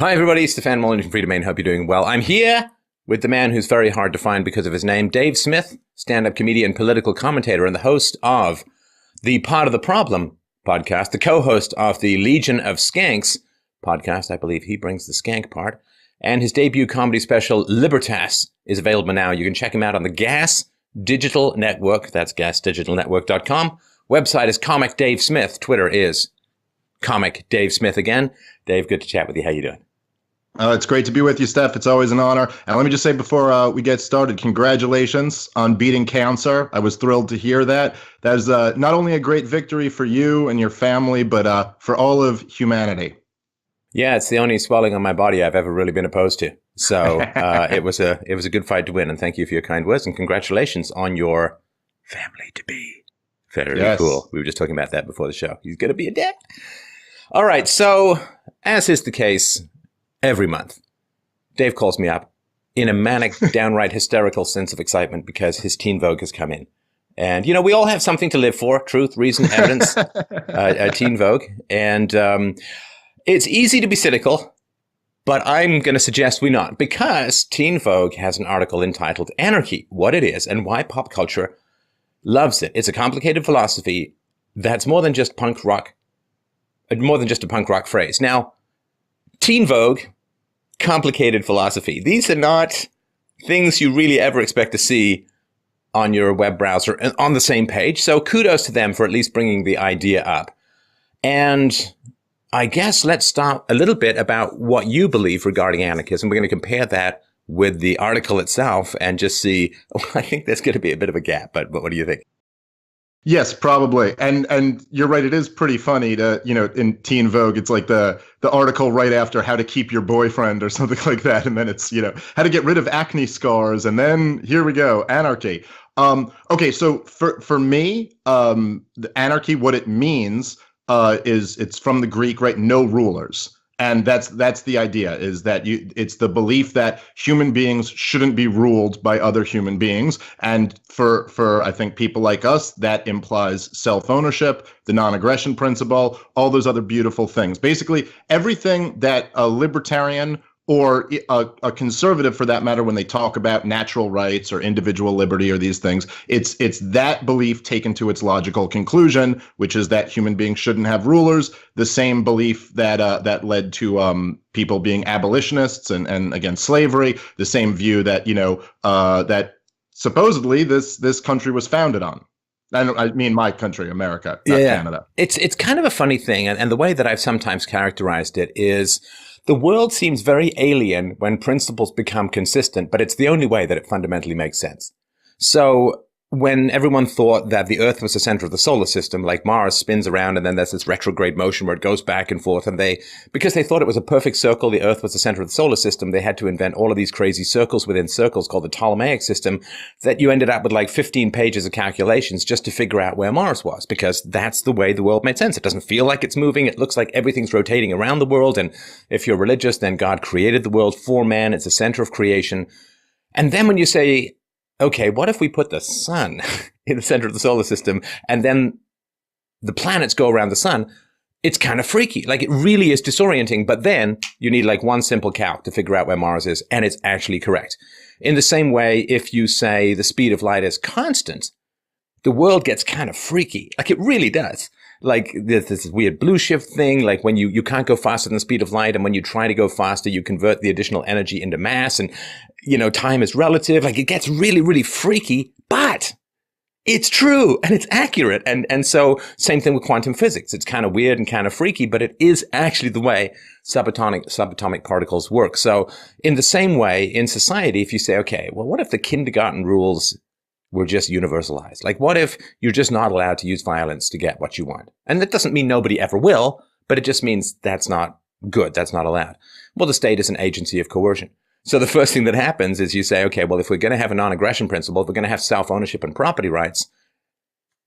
Hi, everybody. Stefan Molyneux from Free Domain. Hope you're doing well. I'm here with the man who's very hard to find because of his name, Dave Smith, stand-up comedian, political commentator, and the host of the Part of the Problem podcast, the co-host of the Legion of Skanks podcast. I believe he brings the skank part. And his debut comedy special, Libertas, is available now. You can check him out on the Gas Digital Network. That's gasdigitalnetwork.com. Website is Comic Dave Smith. Twitter is Comic Dave Smith again. Dave, good to chat with you. How you doing? It's great to be with you, Steph. It's always an honor. And let me just say before we get started, congratulations on beating cancer. I was thrilled to hear that. That is not only a great victory for you and your family, but for all of humanity. Yeah, it's the only swelling on my body I've ever really been opposed to. So it was a good fight to win. And thank you for your kind words. And congratulations on your family to be. Very cool. We were just talking about that before the show. He's going to be a dad. All right. So as is the case every month, Dave calls me up in a manic, downright hysterical sense of excitement because his Teen Vogue has come in. And, you know, we all have something to live for: truth, reason, evidence, Teen Vogue. And it's easy to be cynical, but I'm going to suggest we not, because Teen Vogue has an article entitled Anarchy, What It Is and Why Pop Culture Loves It. It's a complicated philosophy that's more than just punk rock, more than just a punk rock phrase. Now, Teen Vogue, complicated philosophy. These are not things you really ever expect to see on your web browser on the same page. So kudos to them for at least bringing the idea up. And I guess let's start a little bit about what you believe regarding anarchism. We're going to compare that with the article itself and just see. I think there's going to be a bit of a gap, but what do you think? Yes, probably. And you're right. It is pretty funny to, you know, in Teen Vogue, it's like the article right after how to keep your boyfriend or something like that. And then it's, you know, how to get rid of acne scars. And then here we go, anarchy. Okay, so for me, the anarchy, what it means is it's from the Greek, right? No rulers. And that's the idea, is that it's the belief that human beings shouldn't be ruled by other human beings. And for I think people like us, that implies self-ownership, the non-aggression principle, all those other beautiful things. Basically, everything that a libertarian or a conservative, for that matter, when they talk about natural rights or individual liberty or these things, it's that belief taken to its logical conclusion, which is that human beings shouldn't have rulers. The same belief that led to people being abolitionists and against slavery. The same view that that supposedly this country was founded on. I mean my country, America, not Canada. It's kind of a funny thing, and the way that I've sometimes characterized it is, the world seems very alien when principles become consistent, but it's the only way that it fundamentally makes sense. So when everyone thought that the Earth was the center of the solar system, like Mars spins around and then there's this retrograde motion where it goes back and forth, and because they thought it was a perfect circle, the Earth was the center of the solar system, they had to invent all of these crazy circles within circles called the Ptolemaic system, that you ended up with like 15 pages of calculations just to figure out where Mars was, because that's the way the world made sense. It doesn't feel like it's moving. It looks like everything's rotating around the world. And if you're religious, then God created the world for man. It's the center of creation. And then when you say, okay, what if we put the sun in the center of the solar system and then the planets go around the sun? It's kind of freaky. Like, it really is disorienting. But then you need like one simple calc to figure out where Mars is, and it's actually correct. In the same way, if you say the speed of light is constant, the world gets kind of freaky. Like, it really does. Like, there's this weird blue shift thing, like when you can't go faster than the speed of light, and when you try to go faster, you convert the additional energy into mass, and, you know, time is relative. Like, it gets really, really freaky, but it's true, and it's accurate. And so, same thing with quantum physics. It's kind of weird and kind of freaky, but it is actually the way subatomic particles work. So, in the same way, in society, if you say, okay, well, what if the kindergarten rules were just universalized? Like, what if you're just not allowed to use violence to get what you want? And that doesn't mean nobody ever will, but it just means that's not good. That's not allowed. Well, the state is an agency of coercion. So the first thing that happens is you say, okay, well, if we're going to have a non-aggression principle, if we're going to have self-ownership and property rights,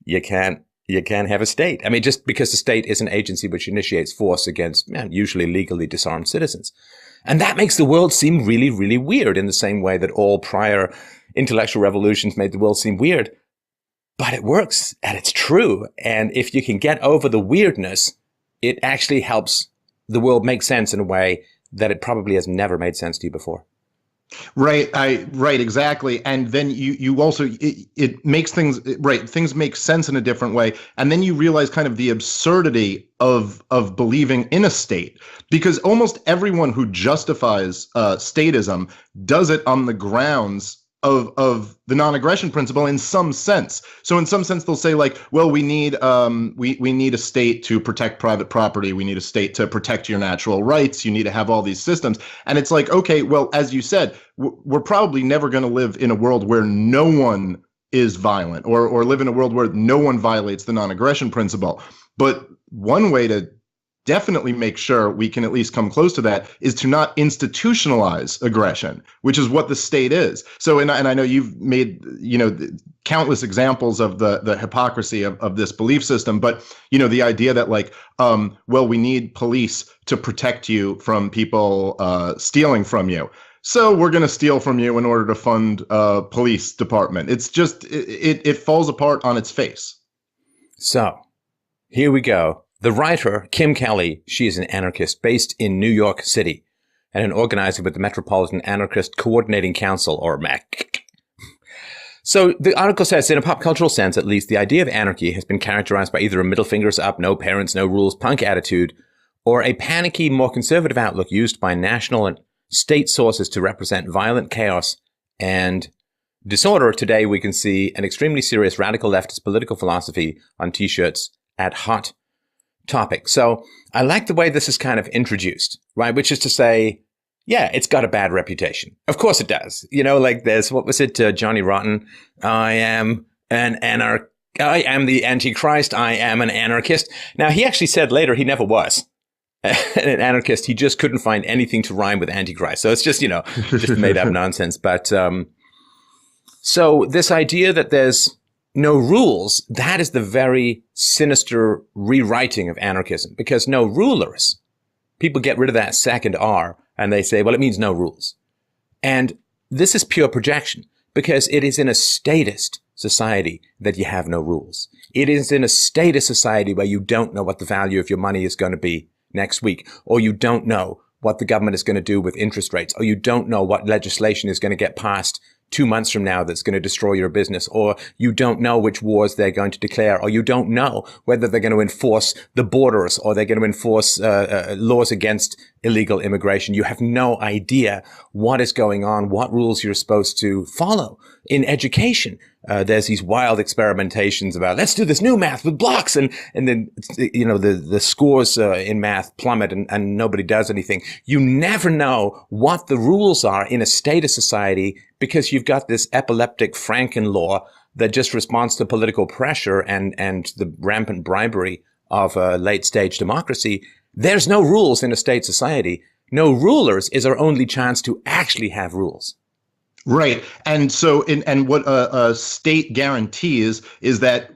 you can't have a state. I mean, just because the state is an agency which initiates force against usually legally disarmed citizens. And that makes the world seem really, really weird, in the same way that all prior intellectual revolutions made the world seem weird. But it works, and it's true. And if you can get over the weirdness, it actually helps the world make sense in a way that it probably has never made sense to you before. Right, right, exactly. And then you also it makes things right. Things make sense in a different way, and then you realize kind of the absurdity of believing in a state, because almost everyone who justifies statism does it on the grounds of the non-aggression principle in some sense. So in some sense, they'll say like, well, we need we need a state to protect private property. We need a state to protect your natural rights. You need to have all these systems. And it's like, okay, well, as you said, we're probably never going to live in a world where no one is violent, or live in a world where no one violates the non-aggression principle. But one way to definitely make sure we can at least come close to that is to not institutionalize aggression, which is what the state is. So, and I know you've made, countless examples of the hypocrisy of this belief system, but, the idea that like, well, we need police to protect you from people stealing from you. So we're going to steal from you in order to fund a police department. It's just, it falls apart on its face. So here we go. The writer, Kim Kelly, she is an anarchist based in New York City and an organizer with the Metropolitan Anarchist Coordinating Council, or MAC. So the article says, in a pop cultural sense, at least, the idea of anarchy has been characterized by either a middle fingers up, no parents, no rules, punk attitude, or a panicky, more conservative outlook used by national and state sources to represent violent chaos and disorder. Today, we can see an extremely serious radical leftist political philosophy on T-shirts at Hot Topic. So I like the way this is kind of introduced, right? Which is to say, yeah, it's got a bad reputation. Of course it does. Like there's, what was it, Johnny Rotten? I am the Antichrist. I am an anarchist. Now, he actually said later he never was an anarchist. He just couldn't find anything to rhyme with Antichrist. So it's just, just made up nonsense. But so this idea that there's no rules, that is the very sinister rewriting of anarchism, because no rulers, people get rid of that second R and they say, well, it means no rules. And this is pure projection, because it is in a statist society that you have no rules. It is in a statist society where you don't know what the value of your money is going to be next week, or you don't know what the government is going to do with interest rates, or you don't know what legislation is going to get passed 2 months from now that's going to destroy your business, or you don't know which wars they're going to declare, or you don't know whether they're going to enforce the borders or they're going to enforce laws against illegal immigration. You have no idea what is going on, what rules you're supposed to follow. In education, there's these wild experimentations about, let's do this new math with blocks, and then the scores in math plummet and nobody does anything. You never know what the rules are in a statist society, because you've got this epileptic Franken law that just responds to political pressure and the rampant bribery of a late stage democracy. There's no rules in a state society. No rulers is our only chance to actually have rules. Right. And so and what a state guarantees is that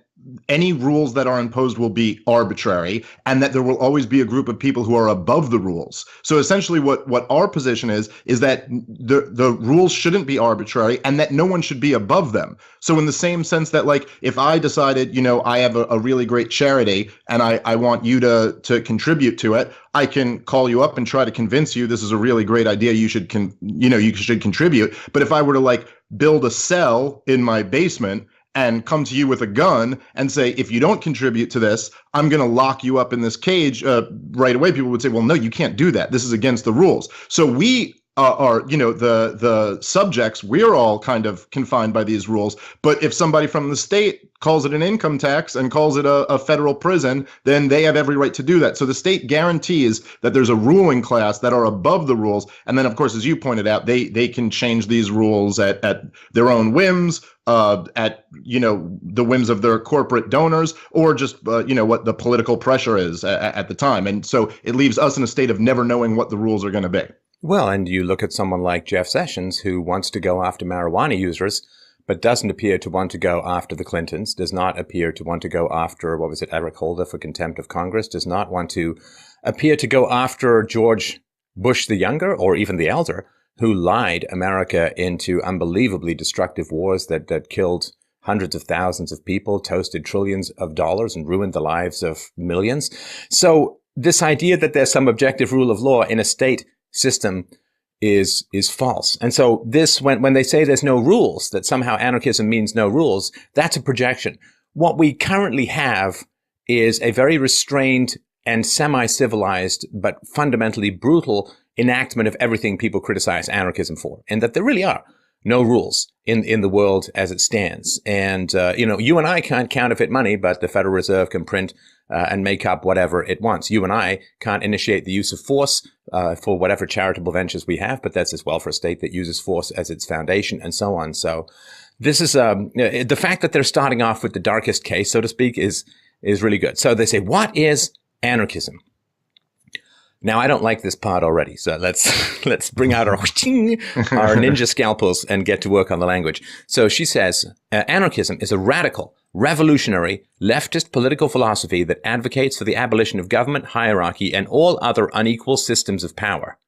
any rules that are imposed will be arbitrary, and that there will always be a group of people who are above the rules. So essentially what our position is that the rules shouldn't be arbitrary, and that no one should be above them. So in the same sense that, like, if I decided, I have a really great charity and I want you to contribute to it, I can call you up and try to convince you this is a really great idea. You should contribute. But if I were to like build a cell in my basement and come to you with a gun and say, if you don't contribute to this, I'm going to lock you up in this cage right away, people would say, well, no, you can't do that. This is against the rules. So we are, the subjects, we're all kind of confined by these rules. But if somebody from the state calls it an income tax and calls it a federal prison, then they have every right to do that. So the state guarantees that there's a ruling class that are above the rules. And then, of course, as you pointed out, they can change these rules at their own whims, at the whims of their corporate donors, or just what the political pressure is at the time. And so it leaves us in a state of never knowing what the rules are going to be. Well, and you look at someone like Jeff Sessions, who wants to go after marijuana users, but doesn't appear to want to go after the Clintons, does not appear to want to go after, Eric Holder for contempt of Congress, does not want to appear to go after George Bush the Younger, or even the Elder, who lied America into unbelievably destructive wars that killed hundreds of thousands of people, toasted trillions of dollars, and ruined the lives of millions. So this idea that there's some objective rule of law in a state system is false. And so this, when they say there's no rules, that somehow anarchism means no rules, that's a projection. What we currently have is a very restrained and semi-civilized, but fundamentally brutal enactment of everything people criticize anarchism for, and that there really are no rules in the world as it stands. And, you and I can't counterfeit money, but the Federal Reserve can print and make up whatever it wants. You and I can't initiate the use of force for whatever charitable ventures we have, but that's as well for a state that uses force as its foundation and so on. So this is the fact that they're starting off with the darkest case, so to speak, is really good. So they say, what is anarchism? Now, I don't like this part already, so let's bring out our ninja scalpels and get to work on the language. So she says, anarchism is a radical, revolutionary, leftist political philosophy that advocates for the abolition of government, hierarchy, and all other unequal systems of power.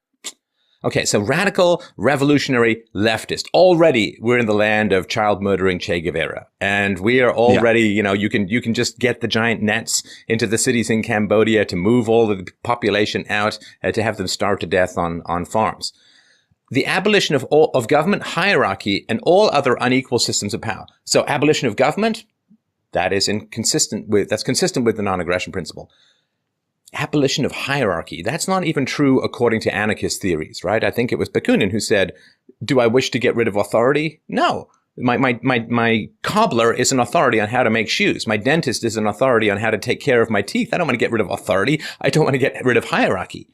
Okay, so radical, revolutionary, leftist. Already, we're in the land of child-murdering Che Guevara. And we are already, you can just get the giant nets into the cities in Cambodia to move all the population out, to have them starve to death on farms. The abolition of government, hierarchy, and all other unequal systems of power. So abolition of government, that's consistent with the non-aggression principle. Abolition of hierarchy. That's not even true according to anarchist theories, right? I think it was Bakunin who said, do I wish to get rid of authority? No. My cobbler is an authority on how to make shoes. My dentist is an authority on how to take care of my teeth. I don't want to get rid of authority. I don't want to get rid of hierarchy.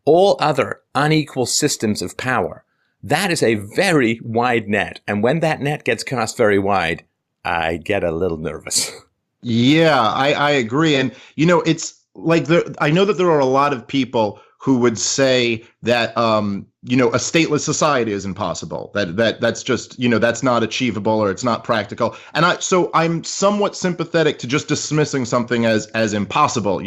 All other unequal systems of power. That is a very wide net. And when that net gets cast very wide, I get a little nervous. Yeah, I agree. And, it's like I know that there are a lot of people who would say that, a stateless society is impossible, that's just, that's not achievable or it's not practical. And so I'm somewhat sympathetic to just dismissing something as impossible.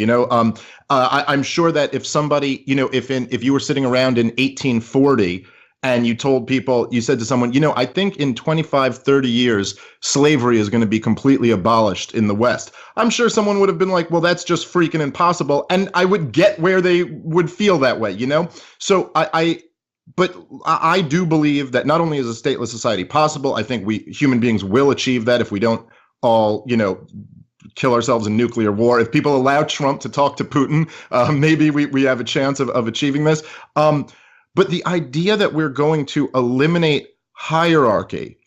I'm sure that if somebody, if you were sitting around in 1840 and you said to someone, I think in 25, 30 years, slavery is going to be completely abolished in the West. I'm sure someone would have been like, well, that's just freaking impossible. And I would get where they would feel that way, So but I do believe that not only is a stateless society possible, I think we human beings will achieve that if we don't all, kill ourselves in nuclear war. If people allow Trump to talk to Putin, maybe we have a chance of achieving this. But the idea that we're going to eliminate hierarchy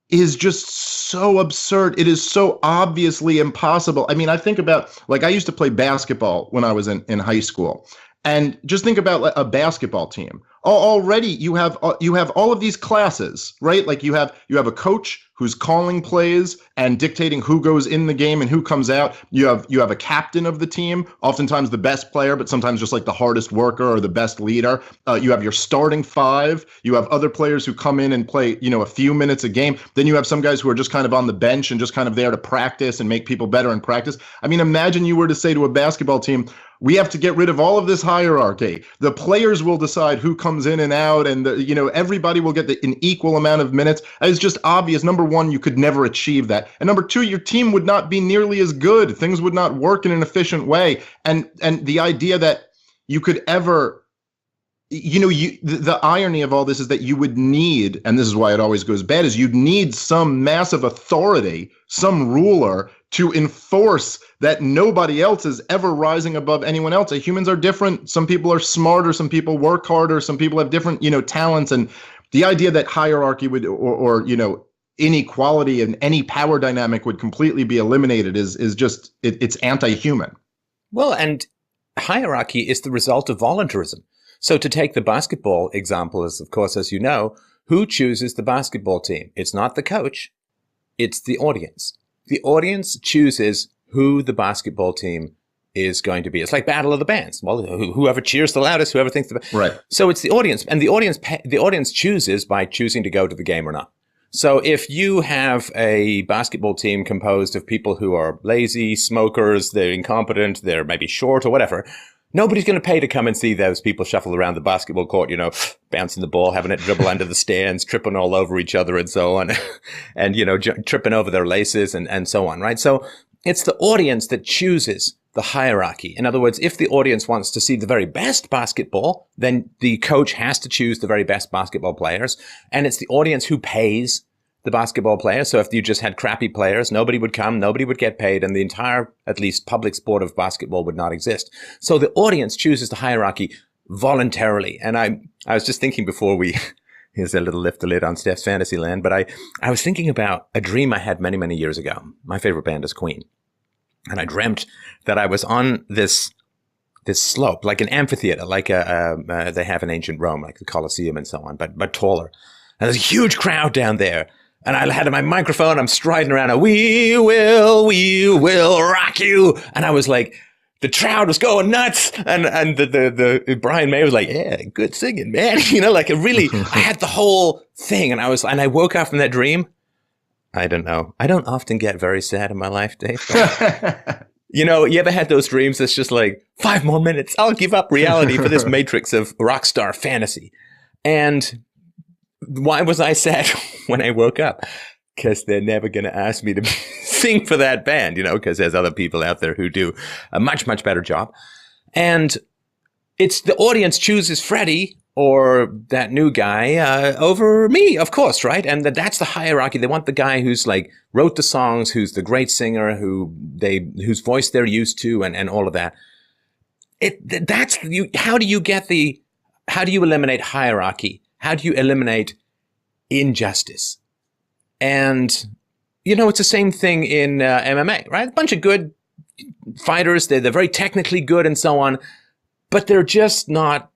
is just so absurd. It is so obviously impossible. I mean, I think about, I used to play basketball when I was in high school. And just think about a basketball team. Already you have all of these classes, right? Like you have a coach who's calling plays and dictating who goes in the game and who comes out. You have a captain of the team, oftentimes the best player, but sometimes just like the hardest worker or the best leader. You have your starting five. You have other players who come in and play, a few minutes a game. Then you have some guys who are just kind of on the bench and just kind of there to practice and make people better in practice. I mean, imagine you were to say to a basketball team, we have to get rid of all of this hierarchy. The players will decide who comes in and out, and everybody will get an equal amount of minutes. It's just obvious. Number one, you could never achieve that, and number two, your team would not be nearly as good. Things would not work in an efficient way, and the idea that you could ever, the irony of all this is that you would need, and this is why it always goes bad, is you'd need some massive authority, some ruler to enforce that nobody else is ever rising above anyone else. Humans are different. Some people are smarter. Some people work harder. Some people have different, talents. And the idea that hierarchy would, or inequality and any power dynamic would completely be eliminated is just, it's anti-human. Well, and hierarchy is the result of voluntarism. So to take the basketball example, is of course, as you know, who chooses the basketball team? It's not the coach. It's the audience. The audience chooses who the basketball team is going to be. It's like Battle of the Bands. Well, whoever cheers the loudest, whoever thinks the best. Right. So it's the audience, and the audience chooses by choosing to go to the game or not. So if you have a basketball team composed of people who are lazy, smokers, they're incompetent, they're maybe short or whatever, nobody's going to pay to come and see those people shuffle around the basketball court, bouncing the ball, having it dribble under the stands, tripping all over each other and so on, and, tripping over their laces and so on, right? So it's the audience that chooses the hierarchy. In other words, if the audience wants to see the very best basketball, then the coach has to choose the very best basketball players. And it's the audience who pays the basketball players. So if you just had crappy players, nobody would come, nobody would get paid, and the entire, at least public sport of basketball would not exist. So the audience chooses the hierarchy voluntarily. And I was just thinking before here's a little lift the lid on Steph's Fantasyland, but I was thinking about a dream I had many, many years ago. My favorite band is Queen. And I dreamt that I was on this slope, like an amphitheater, like they have in ancient Rome, like the Colosseum and so on, but taller. And there's a huge crowd down there. And I had my microphone, I'm striding around, and we will rock you. And I was like, the crowd was going nuts, and the Brian May was like, yeah, good singing, man. Like I had the whole thing, and I woke up from that dream. I don't know. I don't often get very sad in my life, Dave. You ever had those dreams that's just like, 5 more minutes, I'll give up reality for this matrix of rock star fantasy. And why was I sad when I woke up? Because they're never going to ask me to sing for that band, because there's other people out there who do a much, much better job. And it's the audience chooses Freddie or that new guy over me, of course, right? And that's the hierarchy. They want the guy who's like wrote the songs, who's the great singer, whose voice they're used to, and all of that. How do you eliminate hierarchy? How do you eliminate injustice? And, it's the same thing in MMA, right? A bunch of good fighters. They're very technically good and so on, but they're just not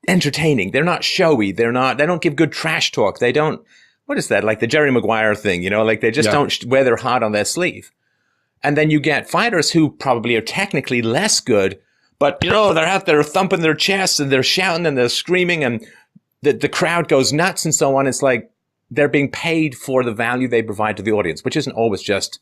entertaining. They're not showy. They don't give good trash talk. They don't, what is that? Like the Jerry Maguire thing, like they just don't wear their heart on their sleeve. And then you get fighters who probably are technically less good, but, they're out there thumping their chests and they're shouting and they're screaming and the crowd goes nuts and so on. It's like, they're being paid for the value they provide to the audience, which isn't always just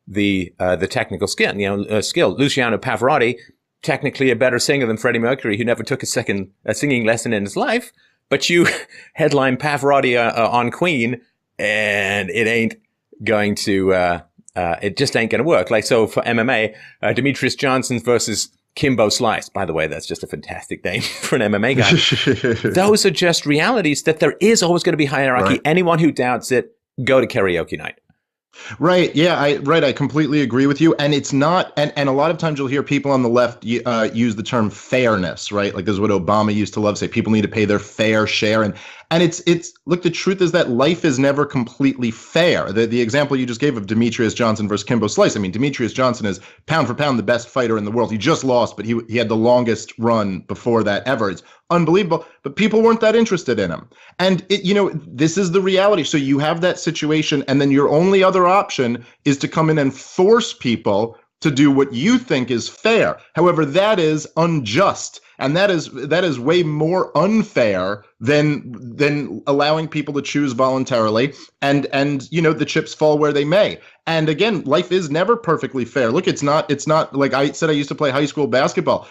the technical skill. Luciano Pavarotti, technically a better singer than Freddie Mercury, who never took a singing lesson in his life. But you headline Pavarotti on Queen, and it ain't going to. It just ain't going to work. Like so for MMA, Demetrius Johnson versus Kimbo Slice. By the way, that's just a fantastic name for an MMA guy. Those are just realities that there is always going to be hierarchy. Right. Anyone who doubts it, go to karaoke night. Right. Yeah. I completely agree with you. And it's not. And a lot of times you'll hear people on the left use the term fairness. Right. Like this is what Obama used to love. Say people need to pay their fair share. And it's look, the truth is that life is never completely fair. The example you just gave of Demetrius Johnson versus Kimbo Slice. I mean, Demetrius Johnson is pound for pound the best fighter in the world. He just lost, but he had the longest run before that ever. It's unbelievable. But people weren't that interested in him. And this is the reality. So you have that situation, and then your only other option is to come in and force people to do what you think is fair. However, that is unjust. And that is way more unfair than allowing people to choose voluntarily. And the chips fall where they may. And again, life is never perfectly fair. Look, it's not like I said, I used to play high school basketball.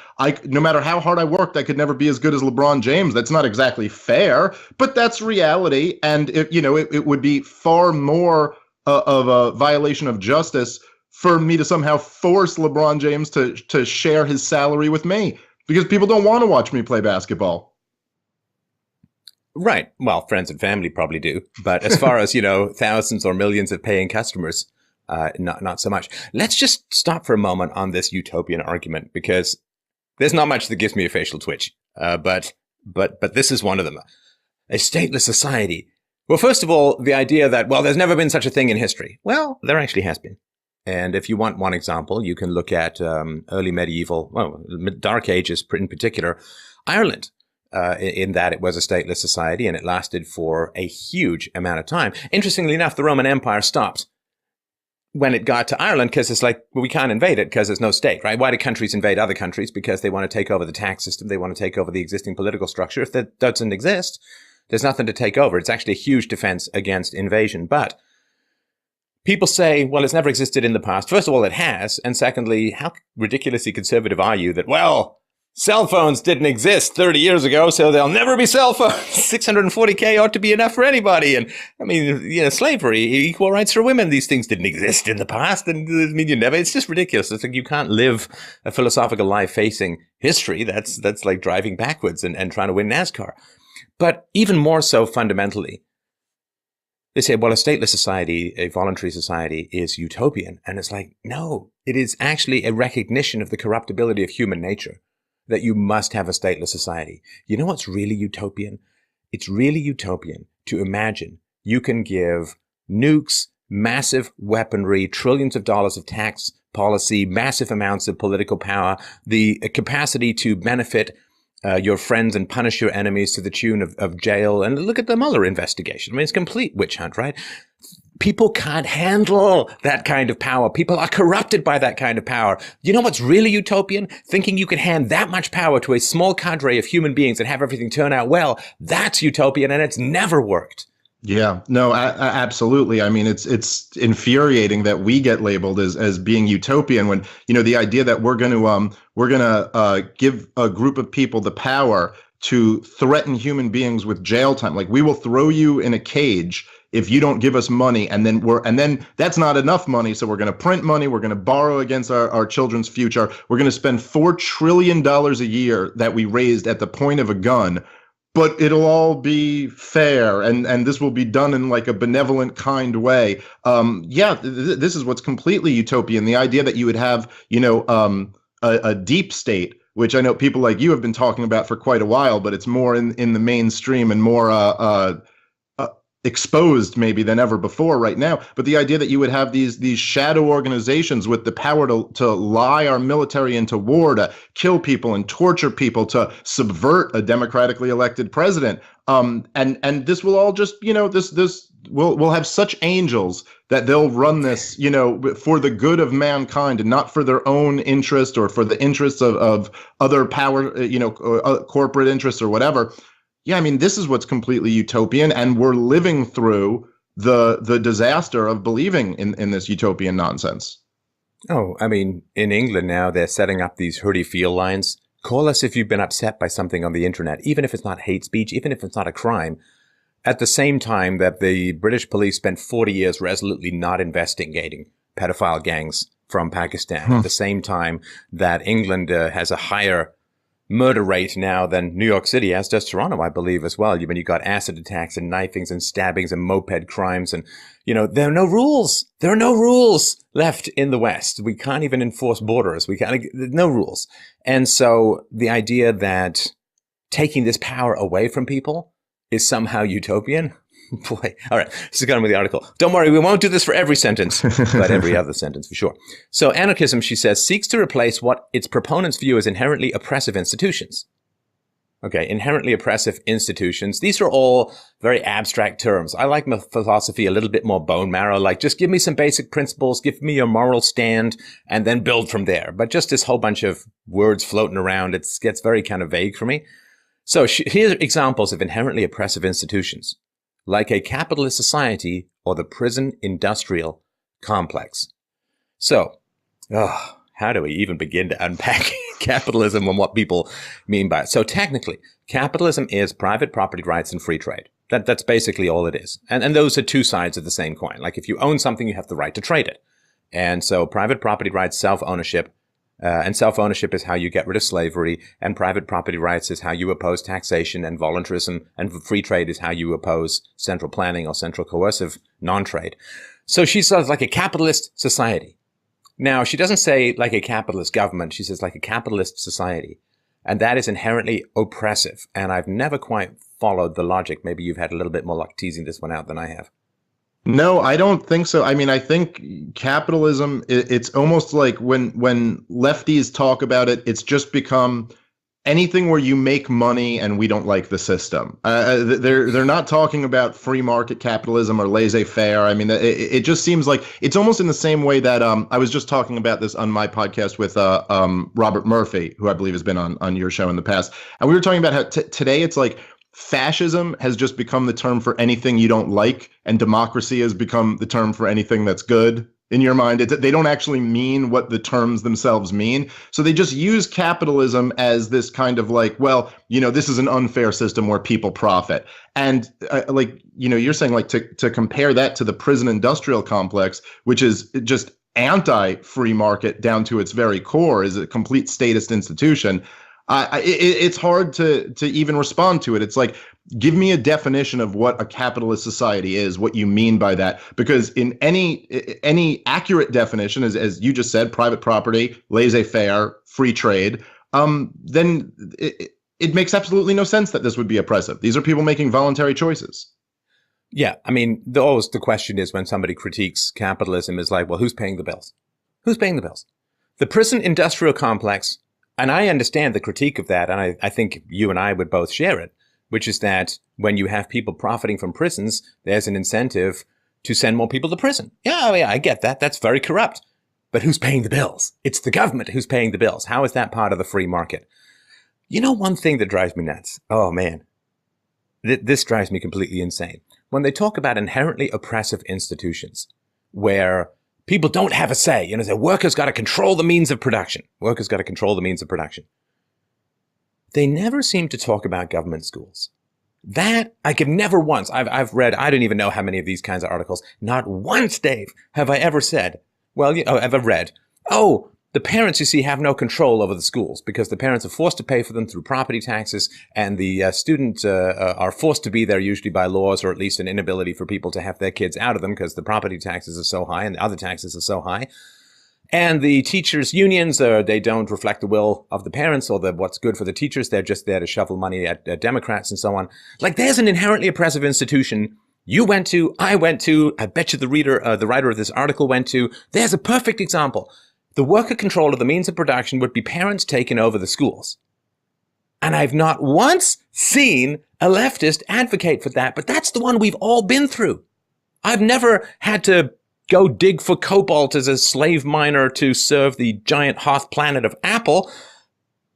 No matter how hard I worked, I could never be as good as LeBron James. That's not exactly fair, but that's reality. And it would be far more of a violation of justice for me to somehow force LeBron James to share his salary with me. Because people don't want to watch me play basketball. Right. Well, friends and family probably do. But as far as, thousands or millions of paying customers, not so much. Let's just stop for a moment on this utopian argument, because there's not much that gives me a facial twitch. But this is one of them. A stateless society. Well, first of all, the idea that, there's never been such a thing in history. Well, there actually has been. And if you want one example, you can look at early medieval, Dark Ages in particular, Ireland, in that it was a stateless society and it lasted for a huge amount of time. Interestingly enough, the Roman Empire stopped when it got to Ireland because it's like, we can't invade it because there's no state, right? Why do countries invade other countries? Because they want to take over the tax system. They want to take over the existing political structure. If that doesn't exist, there's nothing to take over. It's actually a huge defense against invasion. But people say, well, it's never existed in the past. First of all, it has. And secondly, how ridiculously conservative are you that, cell phones didn't exist 30 years ago, so there'll never be cell phones. 640K ought to be enough for anybody. And I mean, slavery, equal rights for women, these things didn't exist in the past. And I mean, it's just ridiculous. It's like you can't live a philosophical life facing history. That's like driving backwards and trying to win NASCAR. But even more so fundamentally, they say, well, a stateless society, a voluntary society is utopian. And it's like, no, it is actually a recognition of the corruptibility of human nature, that you must have a stateless society. You know what's really utopian? It's really utopian to imagine you can give nukes, massive weaponry, trillions of dollars of tax policy, massive amounts of political power, the capacity to benefit your friends and punish your enemies to the tune of jail. And look at the Mueller investigation. I mean, it's a complete witch hunt, right? People can't handle that kind of power. People are corrupted by that kind of power. You know what's really utopian? Thinking you can hand that much power to a small cadre of human beings and have everything turn out well. That's utopian, and it's never worked. Yeah, no, absolutely. I mean, it's infuriating that we get labeled as being utopian when, the idea that we're going to give a group of people the power to threaten human beings with jail time. Like, we will throw you in a cage if you don't give us money, and then that's not enough money, so we're going to print money, we're going to borrow against our children's future, we're going to spend $4 trillion a year that we raised at the point of a gun, but it'll all be fair, and this will be done in like a benevolent, kind way. This is what's completely utopian. The idea that you would have, a deep state, which I know people like you have been talking about for quite a while, but it's more in the mainstream and more exposed maybe than ever before right now. But the idea that you would have these shadow organizations with the power to lie our military into war, to kill people and torture people, to subvert a democratically elected president. And this will all just, we'll have such angels that they'll run this, for the good of mankind and not for their own interest or for the interests of other power, corporate interests or whatever. Yeah, I mean, this is what's completely utopian, and we're living through the disaster of believing in this utopian nonsense. Oh, I mean, in England now, they're setting up these Hurdy Field lines. Call us if you've been upset by something on the internet, even if it's not hate speech, even if it's not a crime. At the same time that the British police spent 40 years resolutely not investigating pedophile gangs from Pakistan, at the same time that England has a higher murder rate now than New York City, as does Toronto, I believe, as well. When you got acid attacks and knifings and stabbings and moped crimes, and there are no rules. There are no rules left in the West. We can't even enforce borders. No rules. And so the idea that taking this power away from people is somehow utopian. Boy, all right, this is going with the article. Don't worry, we won't do this for every sentence, but every other sentence for sure. So anarchism, she says, seeks to replace what its proponents view as inherently oppressive institutions. Okay, inherently oppressive institutions. These are all very abstract terms. I like my philosophy a little bit more bone marrow, like just give me some basic principles, give me your moral stand, and then build from there. But just this whole bunch of words floating around, it gets very kind of vague for me. So here are examples of inherently oppressive institutions, like a capitalist society or the prison industrial complex. So, how do we even begin to unpack capitalism and what people mean by it? So technically, capitalism is private property rights and free trade. That's basically all it is. And those are two sides of the same coin. Like if you own something, you have the right to trade it. And so private property rights, self-ownership, and self-ownership is how you get rid of slavery, and private property rights is how you oppose taxation and voluntarism, and free trade is how you oppose central planning or central coercive non-trade. So she says like a capitalist society. Now, she doesn't say like a capitalist government. She says like a capitalist society. And that is inherently oppressive. And I've never quite followed the logic. Maybe you've had a little bit more luck teasing this one out than I have. No, I don't think so. I mean, I think capitalism, it's almost like when lefties talk about it, it's just become anything where you make money and we don't like the system. They're not talking about free market capitalism or laissez-faire. I mean, it just seems like it's almost in the same way that I was just talking about this on my podcast with Robert Murphy, who I believe has been on your show in the past. And we were talking about how today it's like fascism has just become the term for anything you don't like, and democracy has become the term for anything that's good. in your mind. They don't actually mean what the terms themselves mean. So they just use capitalism as this kind of like, well, this is an unfair system where people profit. And like, you're saying like to compare that to the prison industrial complex, which is just anti-free market down to its very core, is a complete statist institution. It's hard to even respond to it. It's like, give me a definition of what a capitalist society is, what you mean by that. Because in any accurate definition, as you just said, private property, laissez-faire, free trade, then it makes absolutely no sense that this would be oppressive. These are people making voluntary choices. Yeah, I mean, always the question is when somebody critiques capitalism is like, well, who's paying the bills? Who's paying the bills? The prison industrial complex, and I understand the critique of that, and I think you and I would both share it, which is that when you have people profiting from prisons, there's an incentive to send more people to prison. Yeah, I get that. That's very corrupt. But who's paying the bills? It's the government who's paying the bills. How is that part of the free market? One thing that drives me nuts. Oh, man. This drives me completely insane. When they talk about inherently oppressive institutions where people don't have a say, the workers got to control the means of production. Workers got to control the means of production. They never seem to talk about government schools. That I could never once. I've read, I don't even know how many of these kinds of articles. Not once, Dave, have I ever said, ever read, oh, the parents, you see, have no control over the schools because the parents are forced to pay for them through property taxes, and the students are forced to be there usually by laws, or at least an inability for people to have their kids out of them because the property taxes are so high and the other taxes are so high. And the teachers' unions, they don't reflect the will of the parents or what's good for the teachers. They're just there to shovel money at Democrats and so on. Like, there's an inherently oppressive institution you went to, I went to, I bet you the writer of this article went to. There's a perfect example. The worker control of the means of production would be parents taking over the schools. And I've not once seen a leftist advocate for that, but that's the one we've all been through. I've never had to go dig for cobalt as a slave miner to serve the giant Hoth planet of Apple.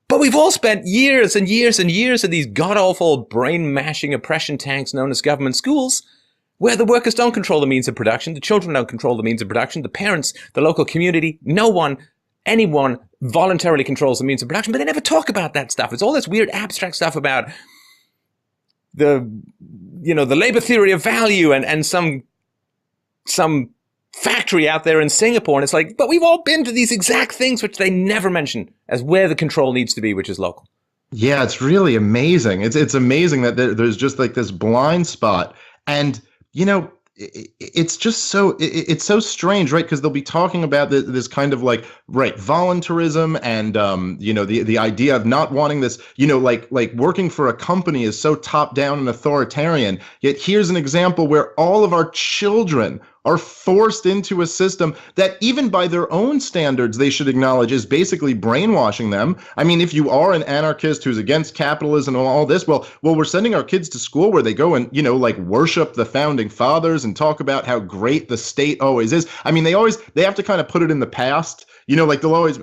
But we've all spent years and years and years in these god-awful brain-mashing oppression tanks known as government schools, where the workers don't control the means of production, the children don't control the means of production, the parents, the local community, anyone voluntarily controls the means of production, but they never talk about that stuff. It's all this weird abstract stuff about the labor theory of value and some factory out there in Singapore. And it's like, but we've all been to these exact things, which they never mention as where the control needs to be, which is local. Yeah, it's really amazing. It's amazing that there's just like this blind spot. And it's just it's so strange, right? Because they'll be talking about this kind of like, right, voluntarism and, the idea of not wanting this, like working for a company is so top down and authoritarian. Yet here's an example where all of our children are forced into a system that even by their own standards, they should acknowledge is basically brainwashing them. I mean, if you are an anarchist who's against capitalism and all this, well, we're sending our kids to school where they go and, like worship the founding fathers and talk about how great the state always is. I mean, they have to kind of put it in the past, like they'll always,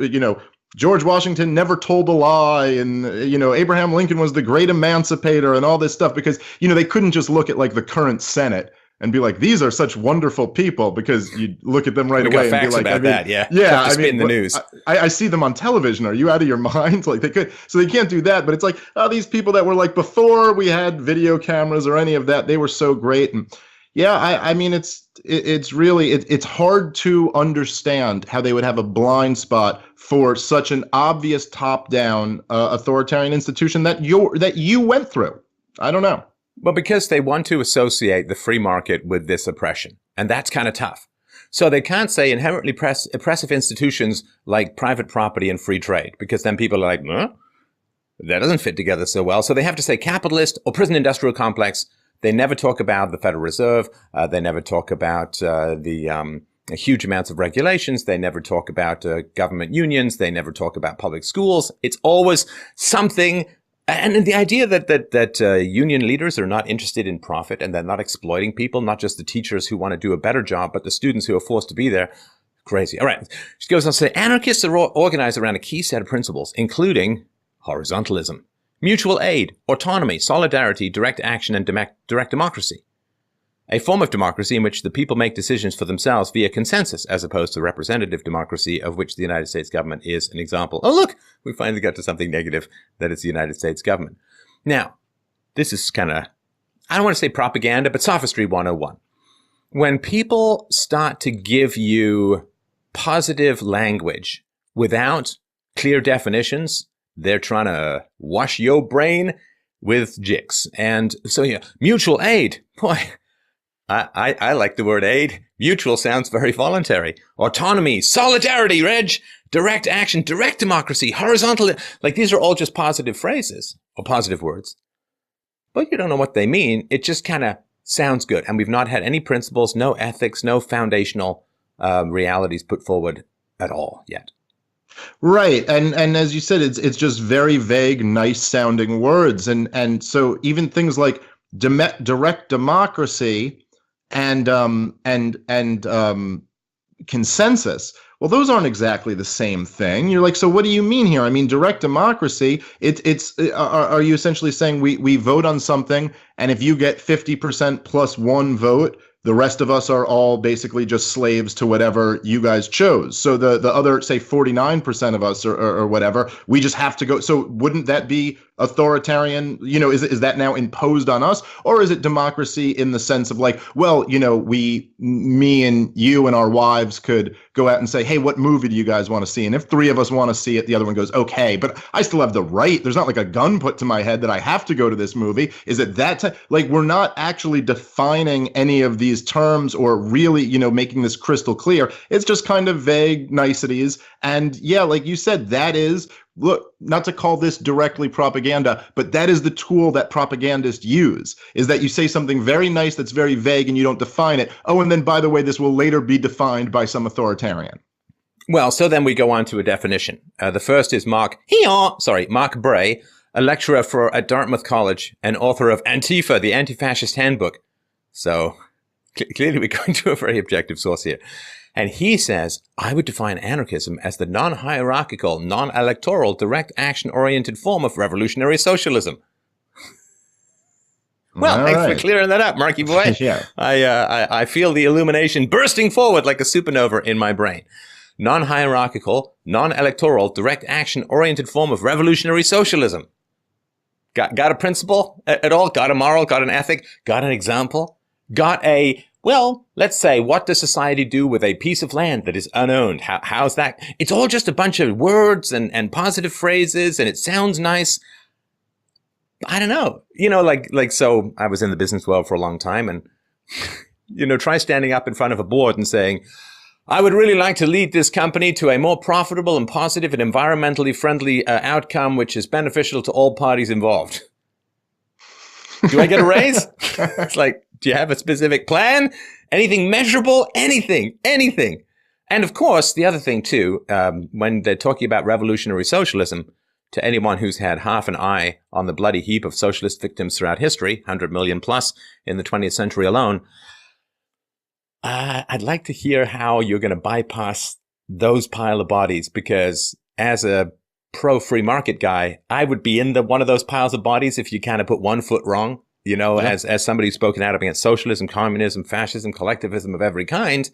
George Washington never told a lie, and, Abraham Lincoln was the great emancipator and all this stuff, because, they couldn't just look at like the current Senate and be like, these are such wonderful people, because you look at them right away and be like, in the news. I see them on television. Are you out of your mind? Like so they can't do that. But it's like, these people that were like before we had video cameras or any of that, they were so great. And yeah, I mean, it's really hard to understand how they would have a blind spot for such an obvious top-down authoritarian institution that you went through. I don't know. Well, because they want to associate the free market with this oppression, and that's kind of tough. So they can't say inherently oppressive institutions like private property and free trade, because then people are like, that doesn't fit together so well. So they have to say capitalist or prison industrial complex. They never talk about the Federal Reserve. They never talk about the huge amounts of regulations. They never talk about government unions. They never talk about public schools. It's always something. And the idea that union leaders are not interested in profit and they're not exploiting people, not just the teachers who want to do a better job, but the students who are forced to be there. Crazy. All right. She goes on to say, anarchists are organized around a key set of principles, including horizontalism, mutual aid, autonomy, solidarity, direct action, and direct democracy. a form of democracy in which the people make decisions for themselves via consensus, as opposed to representative democracy, of which the United States government is an example. Oh, look, we finally got to something negative, that it's the United States government. Now, this is kind of, I don't want to say propaganda, but sophistry 101. When people start to give you positive language without clear definitions, they're trying to wash your brain with jigs. And so, yeah, mutual aid. Boy, I like the word aid. Mutual sounds very voluntary. Autonomy, solidarity, Reg, direct action, direct democracy, horizontal. Like, these are all just positive phrases or positive words. But you don't know what they mean. It just kind of sounds good. And we've not had any principles, no ethics, no foundational realities put forward at all yet. Right. And as you said, it's just very vague, nice sounding words. And so even things like direct democracy and consensus, well, those aren't exactly the same thing. You're like, so what do you mean here? I mean, direct democracy, are you essentially saying we vote on something, and if you get 50% plus one vote, the rest of us are all basically just slaves to whatever you guys chose. So the other, say, 49% of us or whatever, we just have to go. So wouldn't that be authoritarian? You know, is that now imposed on us? Or is it democracy in the sense of like, well, you know, me and you and our wives could go out and say, hey, what movie do you guys want to see? And if three of us want to see it, the other one goes, okay, but I still have the right. There's not like a gun put to my head that I have to go to this movie. Is it that like, we're not actually defining any of these terms or really, you know, making this crystal clear. It's just kind of vague niceties. And yeah, like you said, that is, look, not to call this directly propaganda, but that is the tool that propagandists use, is that you say something very nice that's very vague and you don't define it. Oh, and then, by the way, this will later be defined by some authoritarian. Well, so then we go on to a definition. The first is Mark Bray, a lecturer at Dartmouth College and author of Antifa, the Anti-Fascist Handbook. So clearly we're going to a very objective source here. And he says, I would define anarchism as the non-hierarchical, non-electoral, direct action-oriented form of revolutionary socialism. Well, thanks for clearing that up, Marky boy. Yeah. I feel the illumination bursting forward like a supernova in my brain. Non-hierarchical, non-electoral, direct action-oriented form of revolutionary socialism. Got a principle at all? Got a moral? Got an ethic? Got an example? Got a... Well, let's say, what does society do with a piece of land that is unowned? How's that? It's all just a bunch of words and positive phrases, and it sounds nice. I don't know. You know, like, so I was in the business world for a long time, and, you know, try standing up in front of a board and saying, I would really like to lead this company to a more profitable and positive and environmentally friendly outcome, which is beneficial to all parties involved. Do I get a raise? It's like, do you have a specific plan? Anything measurable? Anything. And of course, the other thing too, when they're talking about revolutionary socialism, to anyone who's had half an eye on the bloody heap of socialist victims throughout history, 100 million plus in the 20th century alone, I'd like to hear how you're going to bypass those pile of bodies, because as a pro-free market guy, I would be in one of those piles of bodies if you kind of put one foot wrong. You know, yeah. as somebody who's spoken out against socialism, communism, fascism, collectivism of every kind.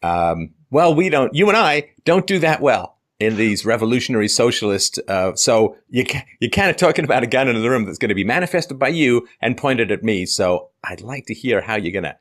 Well, you and I don't do that well in these revolutionary socialist. So you're kind of talking about a gun in the room that's going to be manifested by you and pointed at me. So I'd like to hear how you're going to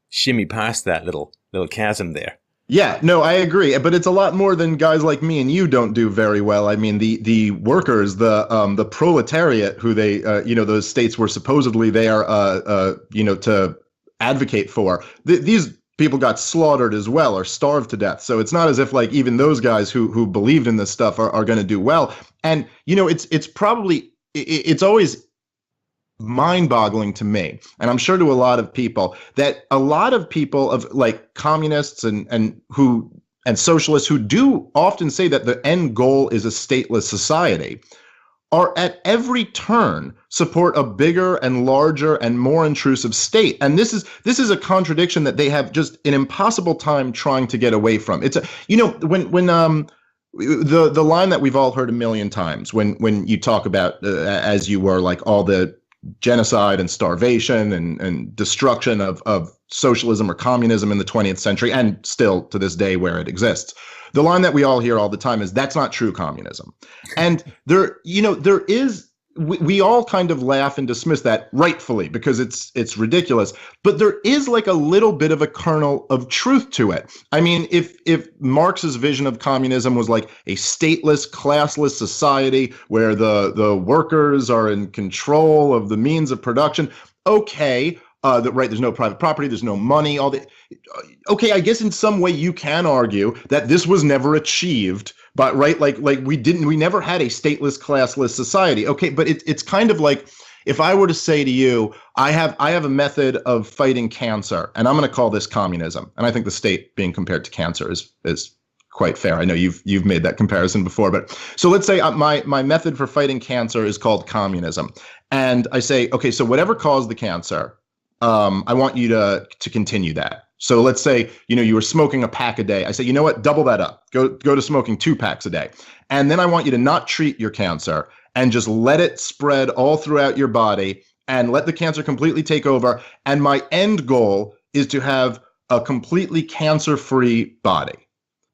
shimmy past that little chasm there. Yeah, no, I agree. But it's a lot more than guys like me and you don't do very well. I mean, the workers, the proletariat, who they, those states where supposedly they are, to advocate for, these people got slaughtered as well, or starved to death. So it's not as if like even those guys who believed in this stuff are going to do well. And, you know, it's always mind-boggling to me, and I'm sure to a lot of people, that a lot of people of like communists and socialists who do often say that the end goal is a stateless society are at every turn support a bigger and larger and more intrusive state. And this is a contradiction that they have just an impossible time trying to get away from. It's when the line that we've all heard a million times when you talk about as you were like all the genocide and starvation and destruction of socialism or communism in the 20th century, and still to this day where it exists. The line that we all hear all the time is, that's not true communism. And we all kind of laugh and dismiss that, rightfully, because it's ridiculous. But there is like a little bit of a kernel of truth to it. I mean, if Marx's vision of communism was like a stateless, classless society where the workers are in control of the means of production, okay. There's no private property, there's no money, okay, I guess in some way you can argue that this was never achieved, but right, like we never had a stateless, classless society. Okay, but it's kind of like, if I were to say to you, I have a method of fighting cancer, and I'm going to call this communism, and I think the state being compared to cancer is quite fair. I know you've made that comparison before, but so let's say my method for fighting cancer is called communism, and I say, okay, so whatever caused the cancer, I want you to continue that. So let's say, you were smoking a pack a day. I say, you know what, double that up. Go to smoking 2 packs a day. And then I want you to not treat your cancer and just let it spread all throughout your body and let the cancer completely take over. And my end goal is to have a completely cancer-free body.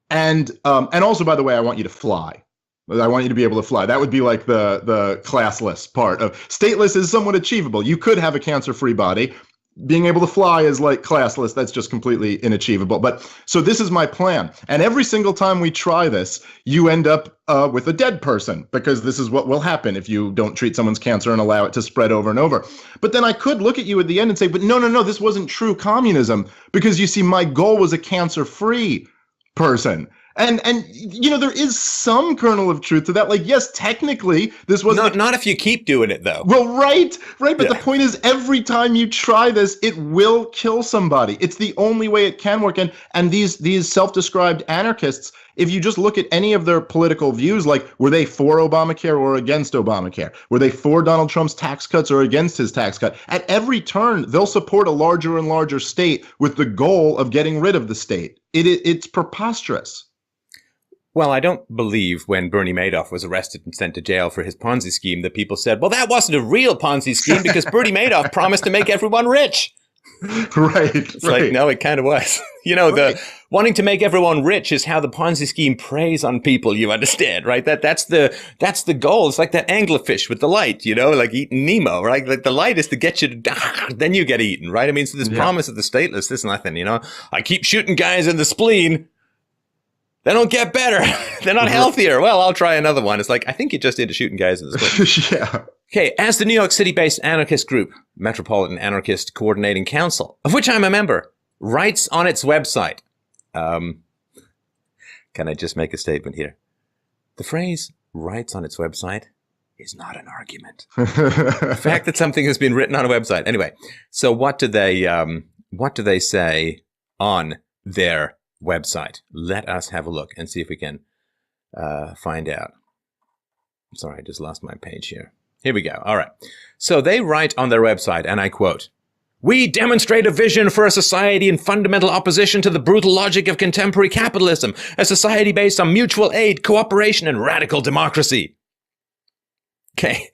And also, by the way, I want you to fly. I want you to be able to fly. That would be like the classless part of stateless is somewhat achievable. You could have a cancer-free body. Being able to fly is like classless. That's just completely inachievable. But so this is my plan. And every single time we try this, you end up with a dead person, because this is what will happen if you don't treat someone's cancer and allow it to spread over and over. But then I could look at you at the end and say, but no, this wasn't true communism, because you see, my goal was a cancer-free person. And there is some kernel of truth to that. Like, yes, technically, this was not if you keep doing it, though. Well, right. But the point is, every time you try this, it will kill somebody. It's the only way it can work. And these self-described anarchists, if you just look at any of their political views, like, were they for Obamacare or against Obamacare? Were they for Donald Trump's tax cuts or against his tax cut? At every turn, they'll support a larger and larger state with the goal of getting rid of the state. It's preposterous. Well, I don't believe when Bernie Madoff was arrested and sent to jail for his Ponzi scheme that people said, well, that wasn't a real Ponzi scheme because Bernie Madoff promised to make everyone rich. Right. It's like, no, it kind of was. Right. The wanting to make everyone rich is how the Ponzi scheme preys on people, you understand, right? That's the goal. It's like that anglerfish with the light, like eating Nemo, right? Like the light is to get you to, then you get eaten, right? I mean, so this promise of the stateless, this nothing, I keep shooting guys in the spleen. They don't get better. They're not healthier. Well, I'll try another one. It's like, I think you just into shooting guys in the spleen. Yeah. Okay, as the New York City-based anarchist group, Metropolitan Anarchist Coordinating Council, of which I'm a member, writes on its website. Can I just make a statement here? The phrase writes on its website is not an argument. The fact that something has been written on a website. Anyway, so what do they say on their website? Let us have a look and see if we can find out. Sorry, I just lost my page here. Here we go. All right. So they write on their website, and I quote, "We demonstrate a vision for a society in fundamental opposition to the brutal logic of contemporary capitalism, a society based on mutual aid, cooperation, and radical democracy." Okay.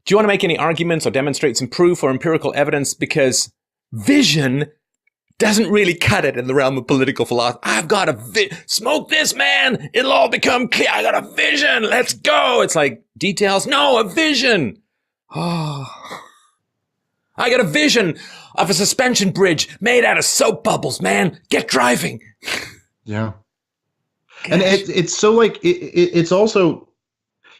Do you want to make any arguments or demonstrate some proof or empirical evidence? Because vision doesn't really cut it in the realm of political philosophy. I've got smoke this, man. It'll all become clear. I got a vision. Let's go. It's like details. No, a vision. Oh, I got a vision of a suspension bridge made out of soap bubbles, man. Get driving. Yeah. Gosh. And it's so like, it's also,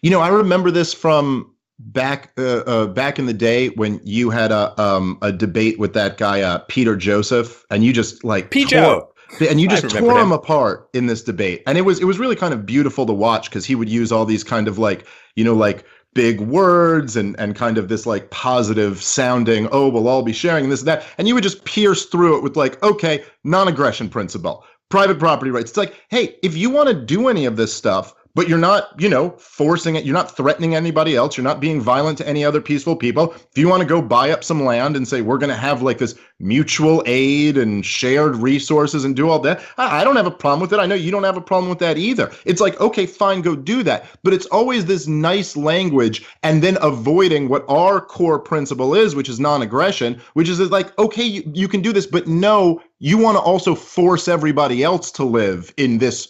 I remember this from back in the day when you had a debate with that guy Peter Joseph, and you just like tore him apart in this debate, and it was really kind of beautiful to watch, because he would use all these kind of like big words and kind of this like positive sounding, oh, we'll all be sharing this and that, and you would just pierce through it with like, okay, non-aggression principle, private property rights. It's like, hey, if you want to do any of this stuff, but you're not, forcing it. You're not threatening anybody else. You're not being violent to any other peaceful people. If you want to go buy up some land and say, we're going to have like this mutual aid and shared resources and do all that, I don't have a problem with it. I know you don't have a problem with that either. It's like, okay, fine, go do that. But it's always this nice language and then avoiding what our core principle is, which is non-aggression, which is like, okay, you can do this, but no, you want to also force everybody else to live in this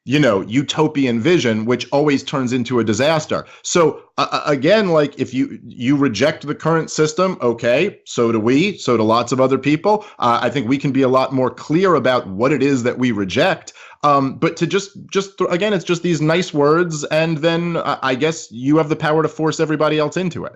utopian vision, which always turns into a disaster. So again, like if you reject the current system, okay, so do we, so do lots of other people. I think we can be a lot more clear about what it is that we reject. But to just again, it's just these nice words, and then I guess you have the power to force everybody else into it.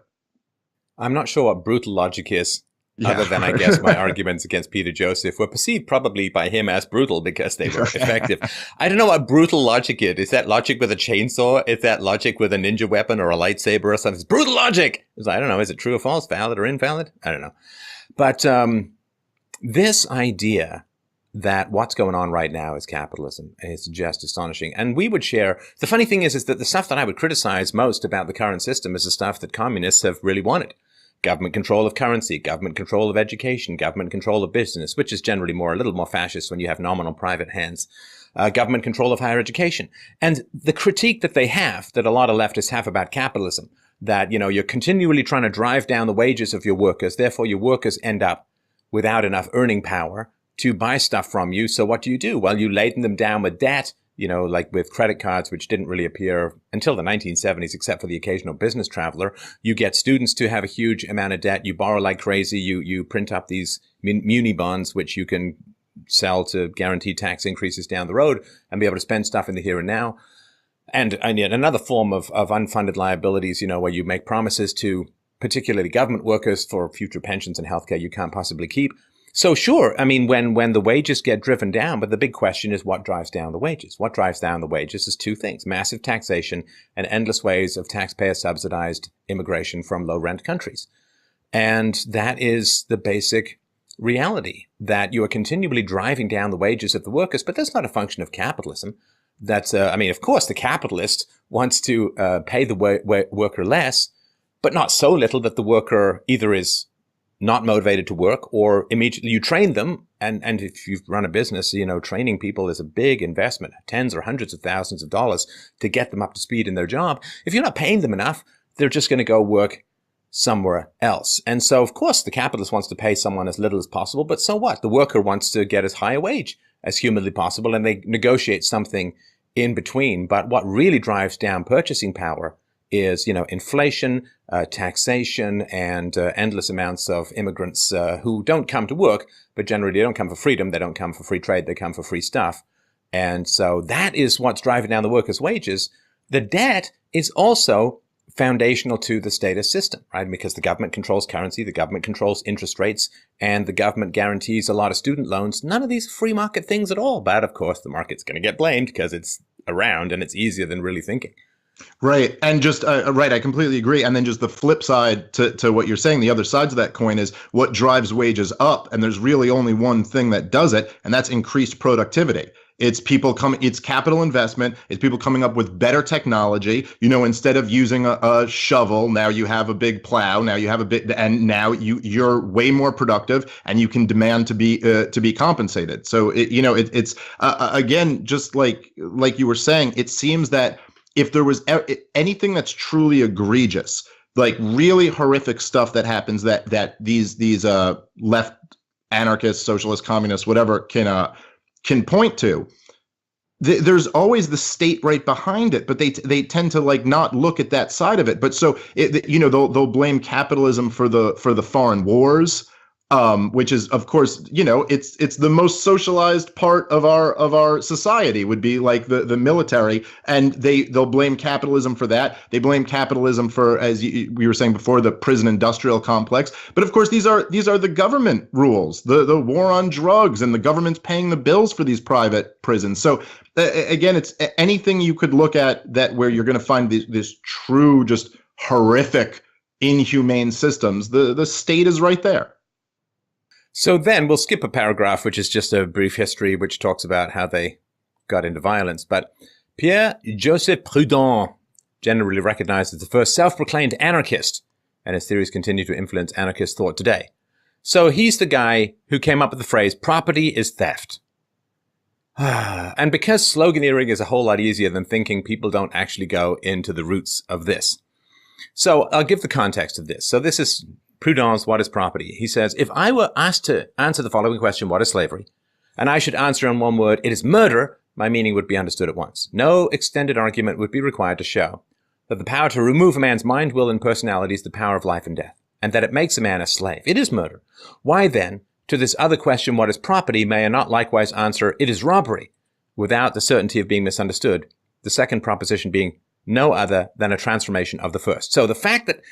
I'm not sure what brutal logic is. Other than, I guess, my arguments against Peter Joseph were perceived probably by him as brutal because they were effective. I don't know what brutal logic is. Is that logic with a chainsaw? Is that logic with a ninja weapon or a lightsaber or something? It's brutal logic! I don't know. Is it true or false? Valid or invalid? I don't know. But this idea that what's going on right now is capitalism is just astonishing. And we would share... The funny thing is that the stuff that I would criticize most about the current system is the stuff that communists have really wanted. Government control of currency, government control of education, government control of business, which is generally a little more fascist when you have nominal private hands, government control of higher education. And the critique that they have, that a lot of leftists have about capitalism, that, you're continually trying to drive down the wages of your workers, therefore your workers end up without enough earning power to buy stuff from you. So what do? Well, you laden them down with debt, like with credit cards, which didn't really appear until the 1970s, except for the occasional business traveler. You get students to have a huge amount of debt. You borrow like crazy. You print up these muni bonds, which you can sell to guarantee tax increases down the road and be able to spend stuff in the here and now. And yet another form of unfunded liabilities, where you make promises to particularly government workers for future pensions and healthcare you can't possibly keep. So sure, when the wages get driven down, but the big question is what drives down the wages? What drives down the wages is two things: massive taxation and endless ways of taxpayer-subsidized immigration from low-rent countries. And that is the basic reality, that you are continually driving down the wages of the workers, but that's not a function of capitalism. That's, of course, the capitalist wants to pay the worker less, but not so little that the worker either is not motivated to work, or immediately you train them. And if you've run a business, training people is a big investment, tens or hundreds of thousands of dollars to get them up to speed in their job. If you're not paying them enough, they're just going to go work somewhere else. And so, of course, the capitalist wants to pay someone as little as possible, but so what? The worker wants to get as high a wage as humanly possible, and they negotiate something in between. But what really drives down purchasing power is, inflation, taxation, and endless amounts of immigrants who don't come to work, but generally they don't come for freedom, they don't come for free trade, they come for free stuff. And so that is what's driving down the workers' wages. The debt is also foundational to the status system, right? Because the government controls currency, the government controls interest rates, and the government guarantees a lot of student loans. None of these free market things at all. But of course, the market's going to get blamed because it's around and it's easier than really thinking. Right. And just right. I completely agree. And then just the flip side to what you're saying, the other sides of that coin is what drives wages up. And there's really only one thing that does it, and that's increased productivity. It's capital investment. It's people coming up with better technology. Instead of using a shovel, now you have a big plow. Now you have and now you're way more productive, and you can demand to be compensated. So it's again, just like you were saying, it seems that if there was anything that's truly egregious, like really horrific stuff that happens that these left anarchists, socialists, communists, whatever can point to, there's always the state right behind it, but they tend to not look at that side of it. But so they'll blame capitalism for the foreign wars. Which is, of course, it's the most socialized part of our society would be like the military, and they'll blame capitalism for that. They blame capitalism for, as we were saying before, the prison industrial complex. But of course, these are the government rules, the war on drugs, and the government's paying the bills for these private prisons. So again, it's anything you could look at that where you're going to find this true, just horrific, inhumane systems. The state is right there. So then we'll skip a paragraph, which is just a brief history, which talks about how they got into violence. But Pierre-Joseph Proudhon, generally recognized as the first self-proclaimed anarchist, and his theories continue to influence anarchist thought today. So he's the guy who came up with the phrase, property is theft. And because sloganeering is a whole lot easier than thinking, people don't actually go into the roots of this. So I'll give the context of this. So this is Proudhon's What is Property? He says, if I were asked to answer the following question, what is slavery? And I should answer in one word, it is murder, my meaning would be understood at once. No extended argument would be required to show that the power to remove a man's mind, will, and personality is the power of life and death, and that it makes a man a slave. It is murder. Why then, to this other question, what is property, may I not likewise answer, it is robbery, without the certainty of being misunderstood, the second proposition being no other than a transformation of the first. So the fact that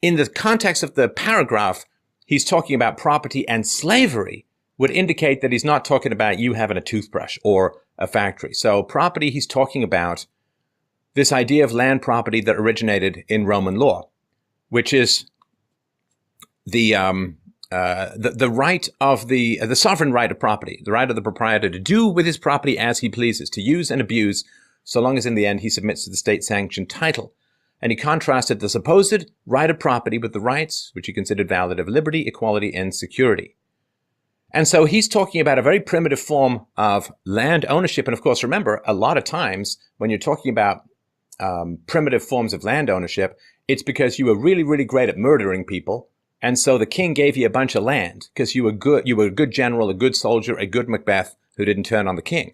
in the context of the paragraph, he's talking about property and slavery would indicate that he's not talking about you having a toothbrush or a factory. So property, he's talking about this idea of land property that originated in Roman law, which is the right of the sovereign right of property, the right of the proprietor to do with his property as he pleases, to use and abuse, so long as in the end he submits to the state-sanctioned title. And he contrasted the supposed right of property with the rights, which he considered valid, of liberty, equality, and security. And so he's talking about a very primitive form of land ownership. And of course, remember, a lot of times when you're talking about primitive forms of land ownership, it's because you were really, really great at murdering people. And so the king gave you a bunch of land because you were a good general, a good soldier, a good Macbeth who didn't turn on the king.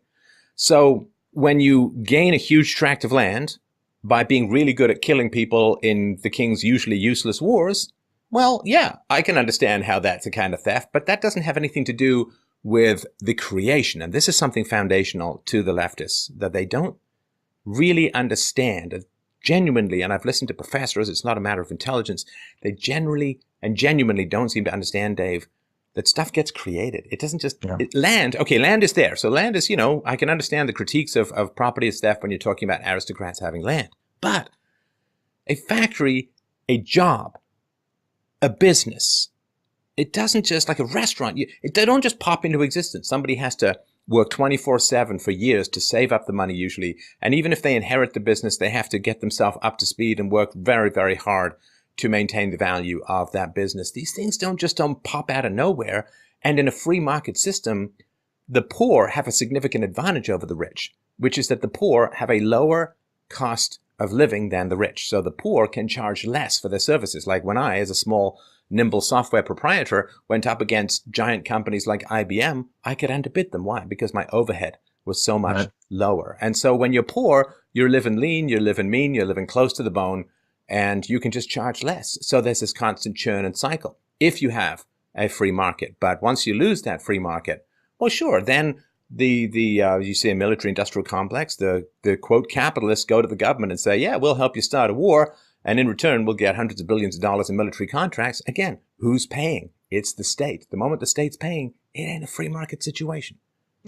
So when you gain a huge tract of land by being really good at killing people in the king's usually useless wars, well, yeah, I can understand how that's a kind of theft, but that doesn't have anything to do with the creation. And this is something foundational to the leftists that they don't really understand genuinely. And I've listened to professors, it's not a matter of intelligence. They generally and genuinely don't seem to understand, Dave, that stuff gets created. It doesn't just, land is there. So land is, I can understand the critiques of property as theft when you're talking about aristocrats having land. But a factory, a job, a business, it doesn't just, like a restaurant, they don't just pop into existence. Somebody has to work 24/7 for years to save up the money usually. And even if they inherit the business, they have to get themselves up to speed and work very, very hard to maintain the value of that business. These things don't pop out of nowhere. And in a free market system, the poor have a significant advantage over the rich, which is that the poor have a lower cost of living than the rich. So the poor can charge less for their services. Like when I, as a small, nimble software proprietor, went up against giant companies like IBM, I could underbid them. Why? Because my overhead was so much lower. And so when you're poor, you're living lean, you're living mean, you're living close to the bone, and you can just charge less. So there's this constant churn and cycle if you have a free market. But once you lose that free market, well, sure, then you see a military industrial complex, the quote capitalists go to the government and say, yeah, we'll help you start a war. And in return, we'll get hundreds of billions of dollars in military contracts. Again, who's paying? It's the state. The moment the state's paying, it ain't a free market situation.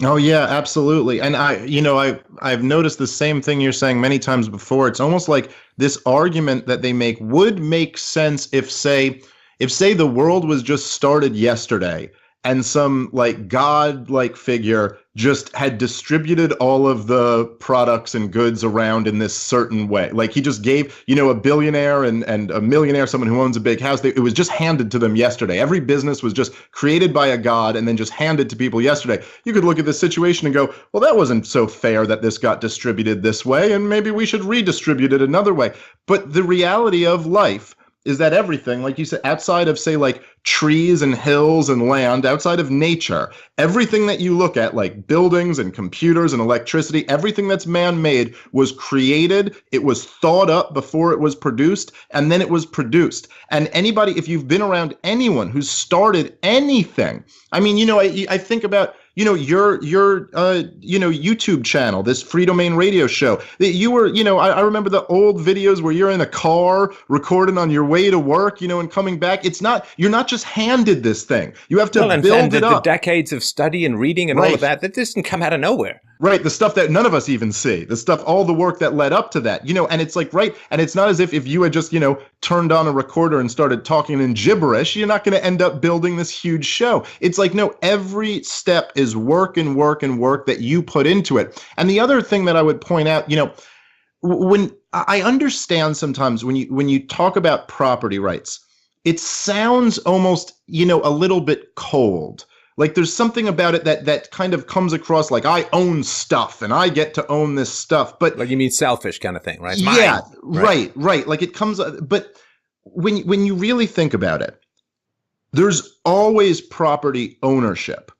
Oh, yeah, absolutely. And I've noticed the same thing you're saying many times before. It's almost like this argument that they make would make sense if say the world was just started yesterday and some like God-like figure just had distributed all of the products and goods around in this certain way. Like he just gave, a billionaire and a millionaire, someone who owns a big house, it was just handed to them yesterday. Every business was just created by a god and then just handed to people yesterday. You could look at this situation and go, well, that wasn't so fair that this got distributed this way, and maybe we should redistribute it another way. But the reality of life is that everything, like you said, outside of, say, like trees and hills and land, outside of nature, everything that you look at, like buildings and computers and electricity, everything that's man-made was created, it was thought up before it was produced, and then it was produced. And anybody, if you've been around anyone who's started anything, I mean, I think about, your YouTube channel, this Free Domain Radio show that you were, I remember the old videos where you're in a car recording on your way to work, and coming back. You're not just handed this thing. You have to build it up. The decades of study and reading and all of that doesn't come out of nowhere. Right, the stuff that none of us even see, the stuff, all the work that led up to that, and it's like, right, and it's not as if you had just, turned on a recorder and started talking in gibberish, you're not going to end up building this huge show. It's like, no, every step is work and work and work that you put into it. And the other thing that I would point out, when I understand sometimes when you talk about property rights, it sounds almost, a little bit cold. Like there's something about it that kind of comes across like I own stuff and I get to own this stuff. But like you mean selfish kind of thing, right? It's yeah, mine. right. Like it comes, but when you really think about it, there's always property ownership.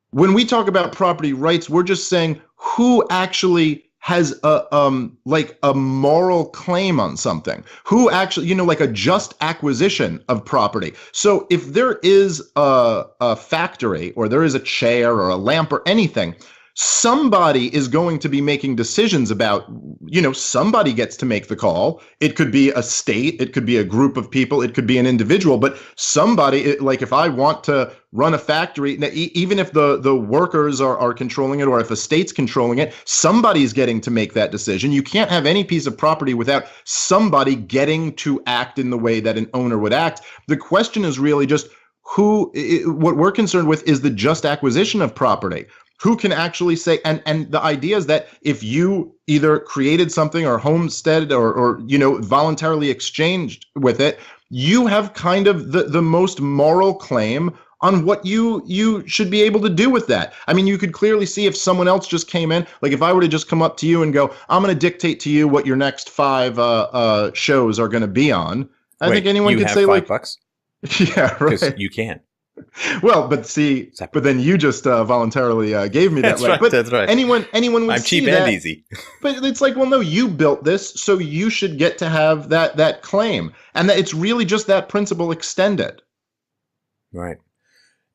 When we talk about property rights, we're just saying who actually has a moral claim on something, who actually, like a just acquisition of property. So if there is a factory or there is a chair or a lamp or anything, somebody is going to be making decisions about, somebody gets to make the call. It could be a state, it could be a group of people, it could be an individual, but somebody, like if I want to run a factory, even if the workers are controlling it or if a state's controlling it, somebody's getting to make that decision. You can't have any piece of property without somebody getting to act in the way that an owner would act. The question is really just what we're concerned with is the just acquisition of property. Who can actually say, and the idea is that if you either created something or homesteaded or voluntarily exchanged with it, you have kind of the most moral claim on what you should be able to do with that. I mean, you could clearly see if someone else just came in, like if I were to just come up to you and go, I'm going to dictate to you what your next 5 shows are going to be on. I think anyone could say like $5? Yeah, right. Because you can. Well, but then you just voluntarily gave me that. That's right. But that's right. Anyone would I'm see cheap that, and easy. But it's like, well, no, you built this, so you should get to have that claim, and that it's really just that principle extended. Right.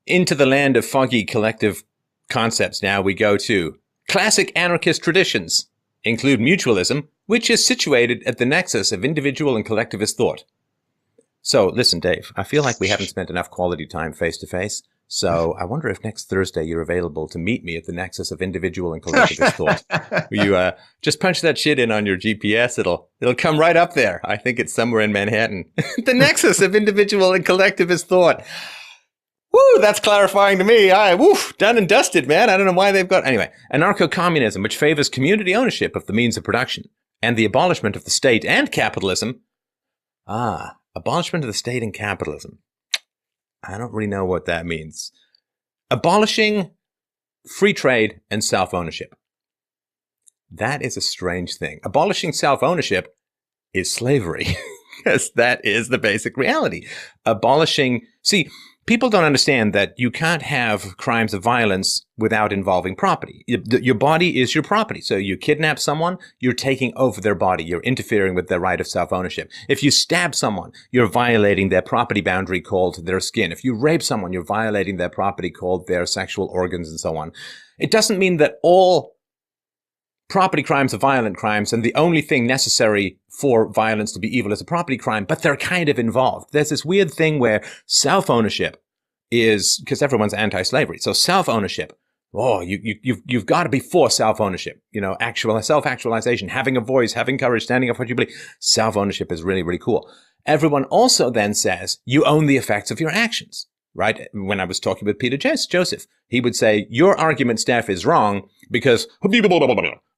Into the land of foggy collective concepts now we go to. Classic anarchist traditions include mutualism, which is situated at the nexus of individual and collectivist thought. So, listen, Dave, I feel like we haven't spent enough quality time face-to-face, so I wonder if next Thursday you're available to meet me at the nexus of individual and collectivist thought. You just punch that shit in on your GPS, it'll come right up there. I think it's somewhere in Manhattan. The nexus of individual and collectivist thought. Woo, that's clarifying to me. Done and dusted, man. I don't know why they've got... Anyway, anarcho-communism, which favors community ownership of the means of production and the abolishment of the state and capitalism. Abolishment of the state and capitalism. I don't really know what that means. Abolishing free trade and self-ownership. That is a strange thing. Abolishing self-ownership is slavery, because that is the basic reality. See, people don't understand that you can't have crimes of violence without involving property. Your body is your property. So you kidnap someone, you're taking over their body. You're interfering with their right of self-ownership. If you stab someone, you're violating their property boundary called their skin. If you rape someone, you're violating their property called their sexual organs and so on. It doesn't mean that all property crimes are violent crimes and the only thing necessary for violence to be evil is a property crime, but they're kind of involved. There's this weird thing where self-ownership is, because everyone's anti-slavery, so self-ownership, you've got to be for self-ownership, self-actualization, having a voice, having courage, standing up for what you believe. Self-ownership is really, really cool. Everyone also then says you own the effects of your actions. Right? When I was talking with Peter Joseph, he would say, your argument, Steph, is wrong because,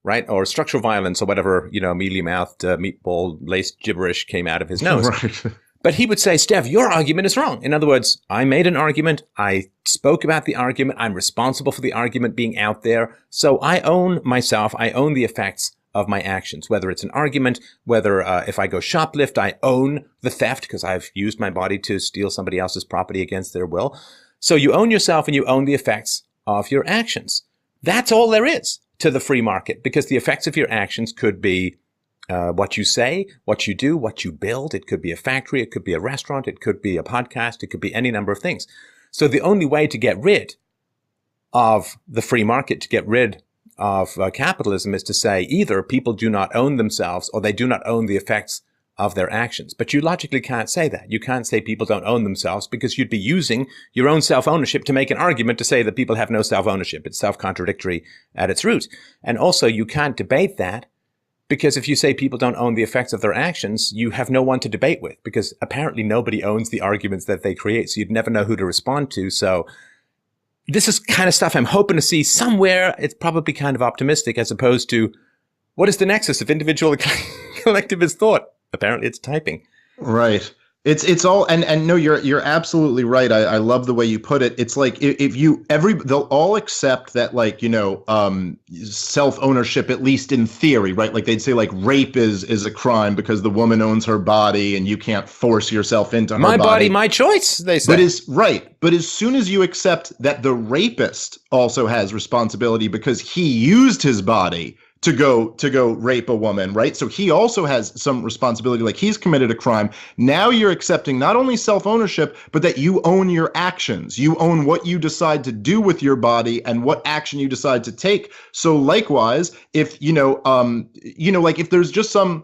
right? Or structural violence or whatever, mealy-mouthed, meatball-laced gibberish came out of his nose. Right. But he would say, Steph, your argument is wrong. In other words, I made an argument. I spoke about the argument. I'm responsible for the argument being out there. So I own myself. I own the effects of my actions, whether it's an argument, whether if I go shoplift, I own the theft because I've used my body to steal somebody else's property against their will. So you own yourself and you own the effects of your actions. That's all there is to the free market, because the effects of your actions could be what you say, what you do, what you build. It could be a factory. It could be a restaurant. It could be a podcast. It could be any number of things. So the only way to get rid of the free market, to get rid of capitalism, is to say either people do not own themselves or they do not own the effects of their actions. But you logically can't say that. You can't say people don't own themselves, because you'd be using your own self-ownership to make an argument to say that people have no self-ownership. It's self-contradictory at its root. And also, you can't debate that, because if you say people don't own the effects of their actions, you have no one to debate with, because apparently nobody owns the arguments that they create. So you'd never know who to respond to. So this is kind of stuff I'm hoping to see somewhere. It's probably kind of optimistic, as opposed to, what is the nexus of individual collectivist thought? Apparently it's typing. Right. It's all, and no, you're absolutely right. I love the way you put it. It's like, they'll all accept that, like, self-ownership, at least in theory, right? Like they'd say, like, rape is a crime because the woman owns her body and you can't force yourself into her body. My body, my choice, they say. But as soon as you accept that the rapist also has responsibility because he used his body to go rape a woman, right? So he also has some responsibility, like he's committed a crime. Now you're accepting not only self-ownership, but that you own your actions. You own what you decide to do with your body and what action you decide to take. So likewise, if like if there's just some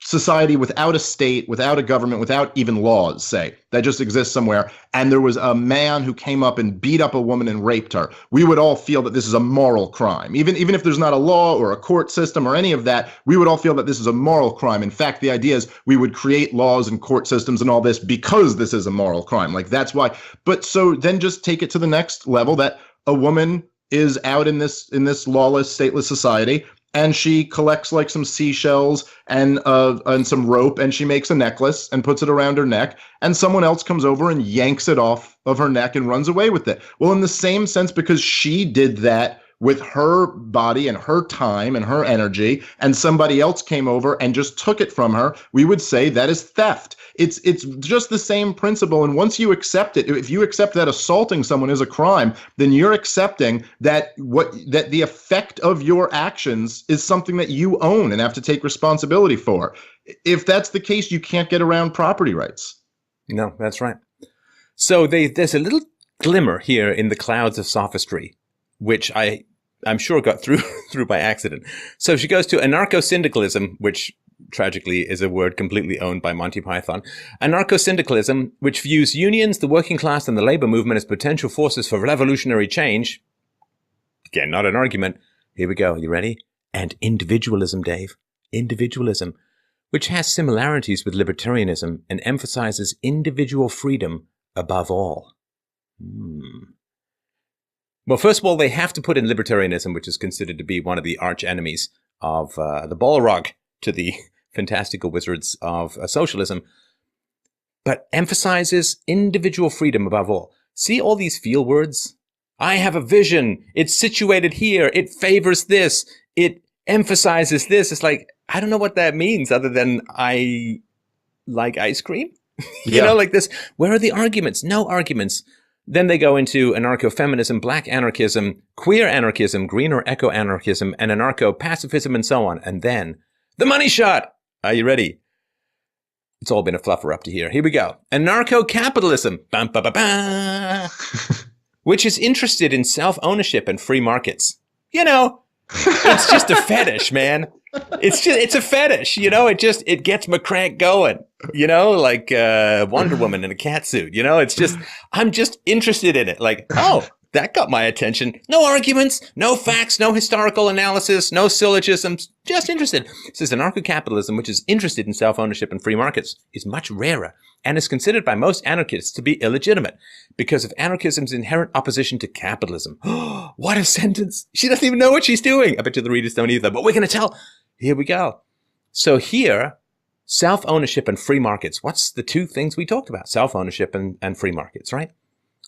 society without a state, without a government, without even laws, say, that just exists somewhere, and there was a man who came up and beat up a woman and raped her, we would all feel that this is a moral crime. Even if there's not a law or a court system or any of that, we would all feel that this is a moral crime. In fact, the idea is we would create laws and court systems and all this because this is a moral crime. Like, that's why. But so then just take it to the next level, that a woman is out in this lawless, stateless society, and she collects like some seashells and some rope, and she makes a necklace and puts it around her neck, and someone else comes over and yanks it off of her neck and runs away with it. Well, in the same sense, because she did that with her body and her time and her energy, and somebody else came over and just took it from her, we would say that is theft. It's just the same principle. And once you accept it, if you accept that assaulting someone is a crime, then you're accepting that the effect of your actions is something that you own and have to take responsibility for. If that's the case, you can't get around property rights. No, that's right. So there's a little glimmer here in the clouds of sophistry, which I'm sure got through by accident. So she goes to anarcho-syndicalism, which tragically is a word completely owned by Monty Python. Anarcho-syndicalism, which views unions, the working class, and the labor movement as potential forces for revolutionary change. Again, not an argument. Here we go. You ready? And individualism, Dave. Individualism, which has similarities with libertarianism and emphasizes individual freedom above all. Well, first of all, they have to put in libertarianism, which is considered to be one of the arch enemies of the Balrog to the fantastical wizards of socialism, but emphasizes individual freedom above all. See all these feel words? I have a vision. It's situated here. It favors this. It emphasizes this. It's like, I don't know what that means other than I like ice cream. Like this. Where are the arguments? No arguments. Then they go into anarcho-feminism, black anarchism, queer anarchism, green or eco-anarchism, and anarcho-pacifism, and so on. And then the money shot. Are you ready? It's all been a fluffer up to here. Here we go. Anarcho-capitalism, which is interested in self-ownership and free markets. It's just a fetish, man. It's a fetish, it gets McCrank going, like Wonder Woman in a cat suit, I'm just interested in it. Like, oh, that got my attention. No arguments, no facts, no historical analysis, no syllogisms, just interested. It says anarcho-capitalism, which is interested in self-ownership and free markets, is much rarer and is considered by most anarchists to be illegitimate because of anarchism's inherent opposition to capitalism. What a sentence. She doesn't even know what she's doing. I bet you the readers don't either, but we're going to tell. Here we go. So here, self-ownership and free markets. What's the two things we talked about? Self-ownership and free markets, right?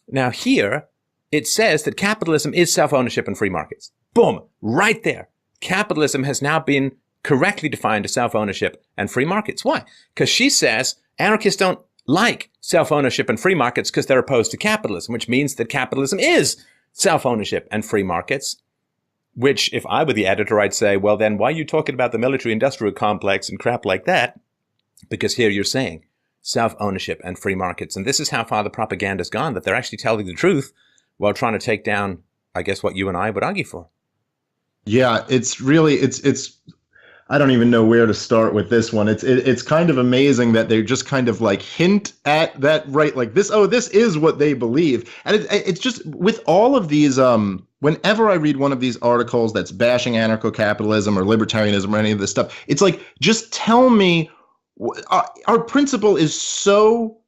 Now here, it says that capitalism is self-ownership and free markets. Boom, right there. Capitalism has now been correctly defined as self-ownership and free markets. Why? Because she says anarchists don't like self-ownership and free markets because they're opposed to capitalism, which means that capitalism is self-ownership and free markets. Which, if I were the editor, I'd say, well, then why are you talking about the military-industrial complex and crap like that? Because here you're saying self-ownership and free markets. And this is how far the propaganda's gone, that they're actually telling the truth while trying to take down, I guess, what you and I would argue for. Yeah, it's really, I don't even know where to start with this one. It's kind of amazing that they just kind of like hint at that, right? Like this, oh, this is what they believe. And it's just with all of these, whenever I read one of these articles that's bashing anarcho-capitalism or libertarianism or any of this stuff, it's like, just tell me, our principle is so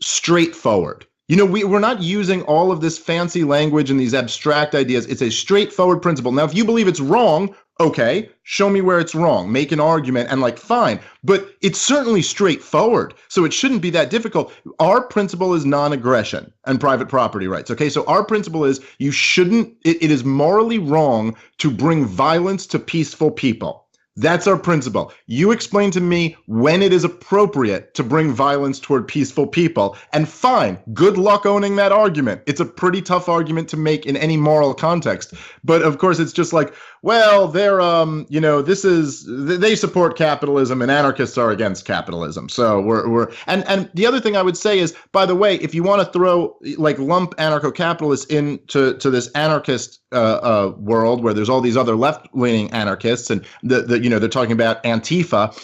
straightforward. You know, we're not using all of this fancy language and these abstract ideas. It's a straightforward principle. Now, if you believe it's wrong, okay, show me where it's wrong. Make an argument and like, fine. But it's certainly straightforward. So it shouldn't be that difficult. Our principle is non-aggression and private property rights. Okay, so our principle is you shouldn't, it is morally wrong to bring violence to peaceful people. That's our principle. You explain to me when it is appropriate to bring violence toward peaceful people, and fine, good luck owning that argument. It's a pretty tough argument to make in any moral context. But of course, it's just like, well, they're, they support capitalism and anarchists are against capitalism. So and the other thing I would say is, by the way, if you want to throw, like, lump anarcho-capitalists into this anarchist world where there's all these other left-leaning anarchists and they're talking about Antifa.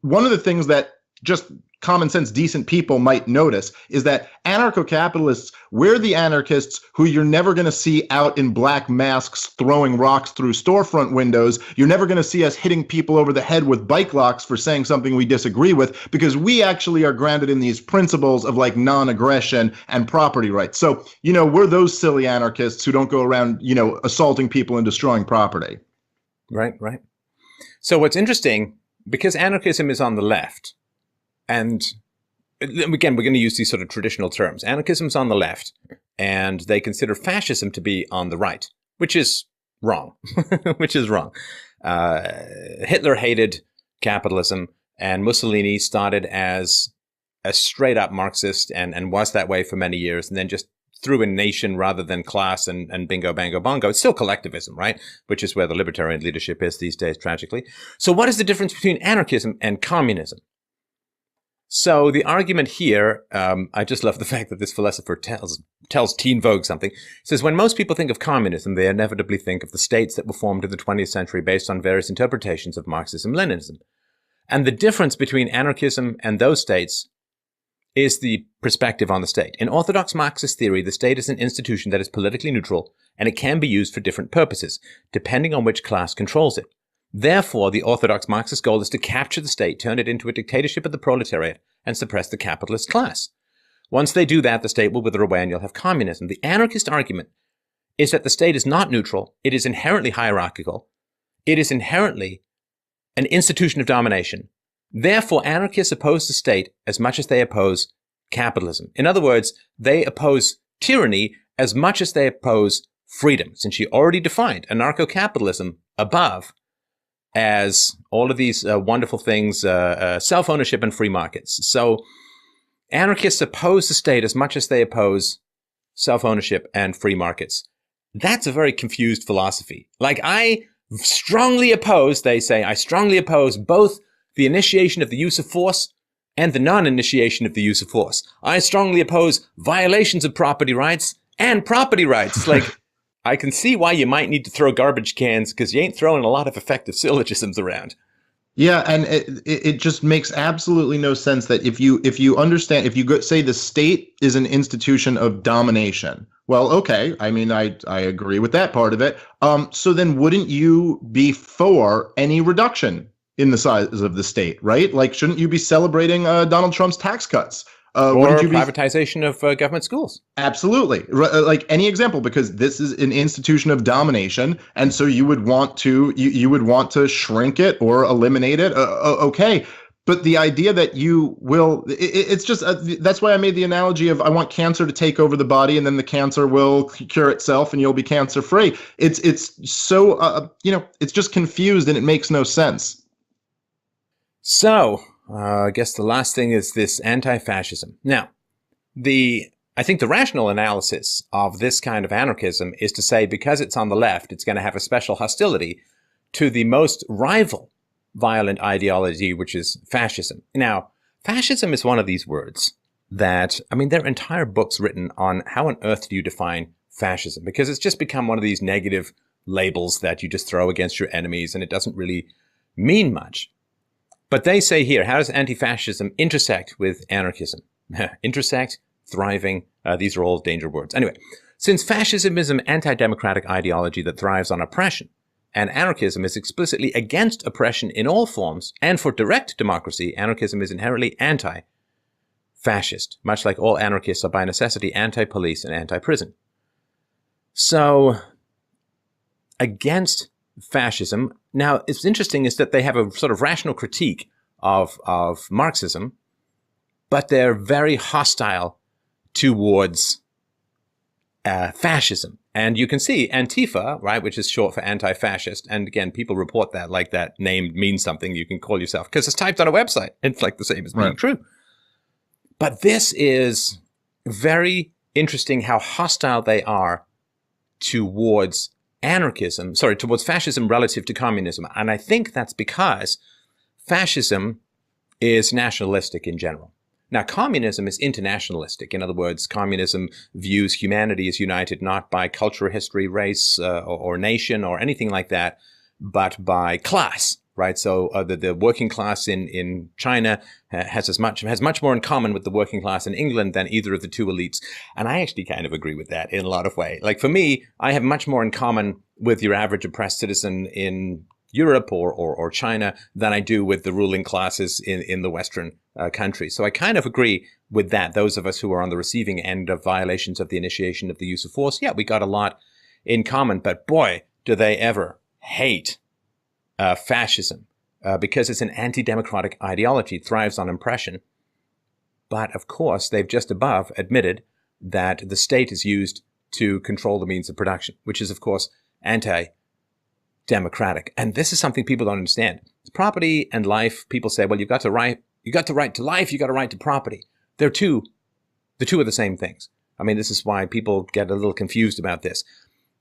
One of the things that just common sense, decent people might notice is that anarcho-capitalists, we're the anarchists who you're never going to see out in black masks throwing rocks through storefront windows. You're never going to see us hitting people over the head with bike locks for saying something we disagree with, because we actually are grounded in these principles of like non-aggression and property rights. So, we're those silly anarchists who don't go around, assaulting people and destroying property. Right. So what's interesting, because anarchism is on the left, and again, we're going to use these sort of traditional terms. Anarchism's on the left, and they consider fascism to be on the right, which is wrong. Hitler hated capitalism, and Mussolini started as a straight-up Marxist and was that way for many years, and then just threw in nation rather than class and bingo, bango, bongo. It's still collectivism, right? Which is where the libertarian leadership is these days, tragically. So what is the difference between anarchism and communism? So the argument here, I just love the fact that this philosopher tells Teen Vogue something. He says, when most people think of communism, they inevitably think of the states that were formed in the 20th century based on various interpretations of Marxism-Leninism. And the difference between anarchism and those states is the perspective on the state. In orthodox Marxist theory, the state is an institution that is politically neutral, and it can be used for different purposes, depending on which class controls it. Therefore, the orthodox Marxist goal is to capture the state, turn it into a dictatorship of the proletariat, and suppress the capitalist class. Once they do that, the state will wither away and you'll have communism. The anarchist argument is that the state is not neutral, it is inherently hierarchical, it is inherently an institution of domination. Therefore, anarchists oppose the state as much as they oppose capitalism. In other words, they oppose tyranny as much as they oppose freedom, since she already defined anarcho-capitalism above as all of these wonderful things, self-ownership and free markets. So anarchists oppose the state as much as they oppose self-ownership and free markets. That's a very confused philosophy. Like, I strongly oppose both the initiation of the use of force and the non-initiation of the use of force. I strongly oppose violations of property rights and property rights. Like, I can see why you might need to throw garbage cans, because you ain't throwing a lot of effective syllogisms around. Yeah, and it just makes absolutely no sense that if you understand, if you say the state is an institution of domination, well, okay, I mean, I agree with that part of it. So then wouldn't you be for any reduction in the size of the state, right? Like, shouldn't you be celebrating Donald Trump's tax cuts? Or privatization of government schools. Absolutely. Like any example, because this is an institution of domination. And so you would want to shrink it or eliminate it. Okay. But the idea that you will, it's just, that's why I made the analogy of I want cancer to take over the body and then the cancer will cure itself and you'll be cancer free. It's so, it's just confused and it makes no sense. So, I guess the last thing is this anti-fascism. Now, I think the rational analysis of this kind of anarchism is to say, because it's on the left, it's going to have a special hostility to the most rival violent ideology, which is fascism. Now, fascism is one of these words that, I mean, there are entire books written on how on earth do you define fascism, because it's just become one of these negative labels that you just throw against your enemies, and it doesn't really mean much. But they say here, how does anti-fascism intersect with anarchism? Intersect, thriving, these are all danger words. Anyway, since fascism is an anti-democratic ideology that thrives on oppression, and anarchism is explicitly against oppression in all forms, and for direct democracy, anarchism is inherently anti-fascist, much like all anarchists are by necessity anti-police and anti-prison. So, against fascism. Now, it's interesting is that they have a sort of rational critique of Marxism, but they're very hostile towards fascism. And you can see Antifa, right, which is short for anti-fascist. And again, people report that like that name means something you can call yourself because it's typed on a website. It's like the same as being true. But this is very interesting how hostile they are towards towards fascism relative to communism. And I think that's because fascism is nationalistic in general. Now, communism is internationalistic. In other words, communism views humanity as united not by culture, history, race, or nation, or anything like that, but by class, right? So the working class in China has much more in common with the working class in England than either of the two elites. And I actually kind of agree with that in a lot of ways. Like for me, I have much more in common with your average oppressed citizen in Europe or China than I do with the ruling classes in the Western countries. So I kind of agree with that. Those of us who are on the receiving end of violations of the initiation of the use of force, yeah, we got a lot in common. But boy, do they ever hate fascism because it's an anti-democratic ideology, thrives on oppression. But of course, they've just above admitted that the state is used to control the means of production, which is, of course, anti-democratic. And this is something people don't understand. Property and life, people say, well, you got the right to life, you got a right to property. The two are the same things. I mean, this is why people get a little confused about this.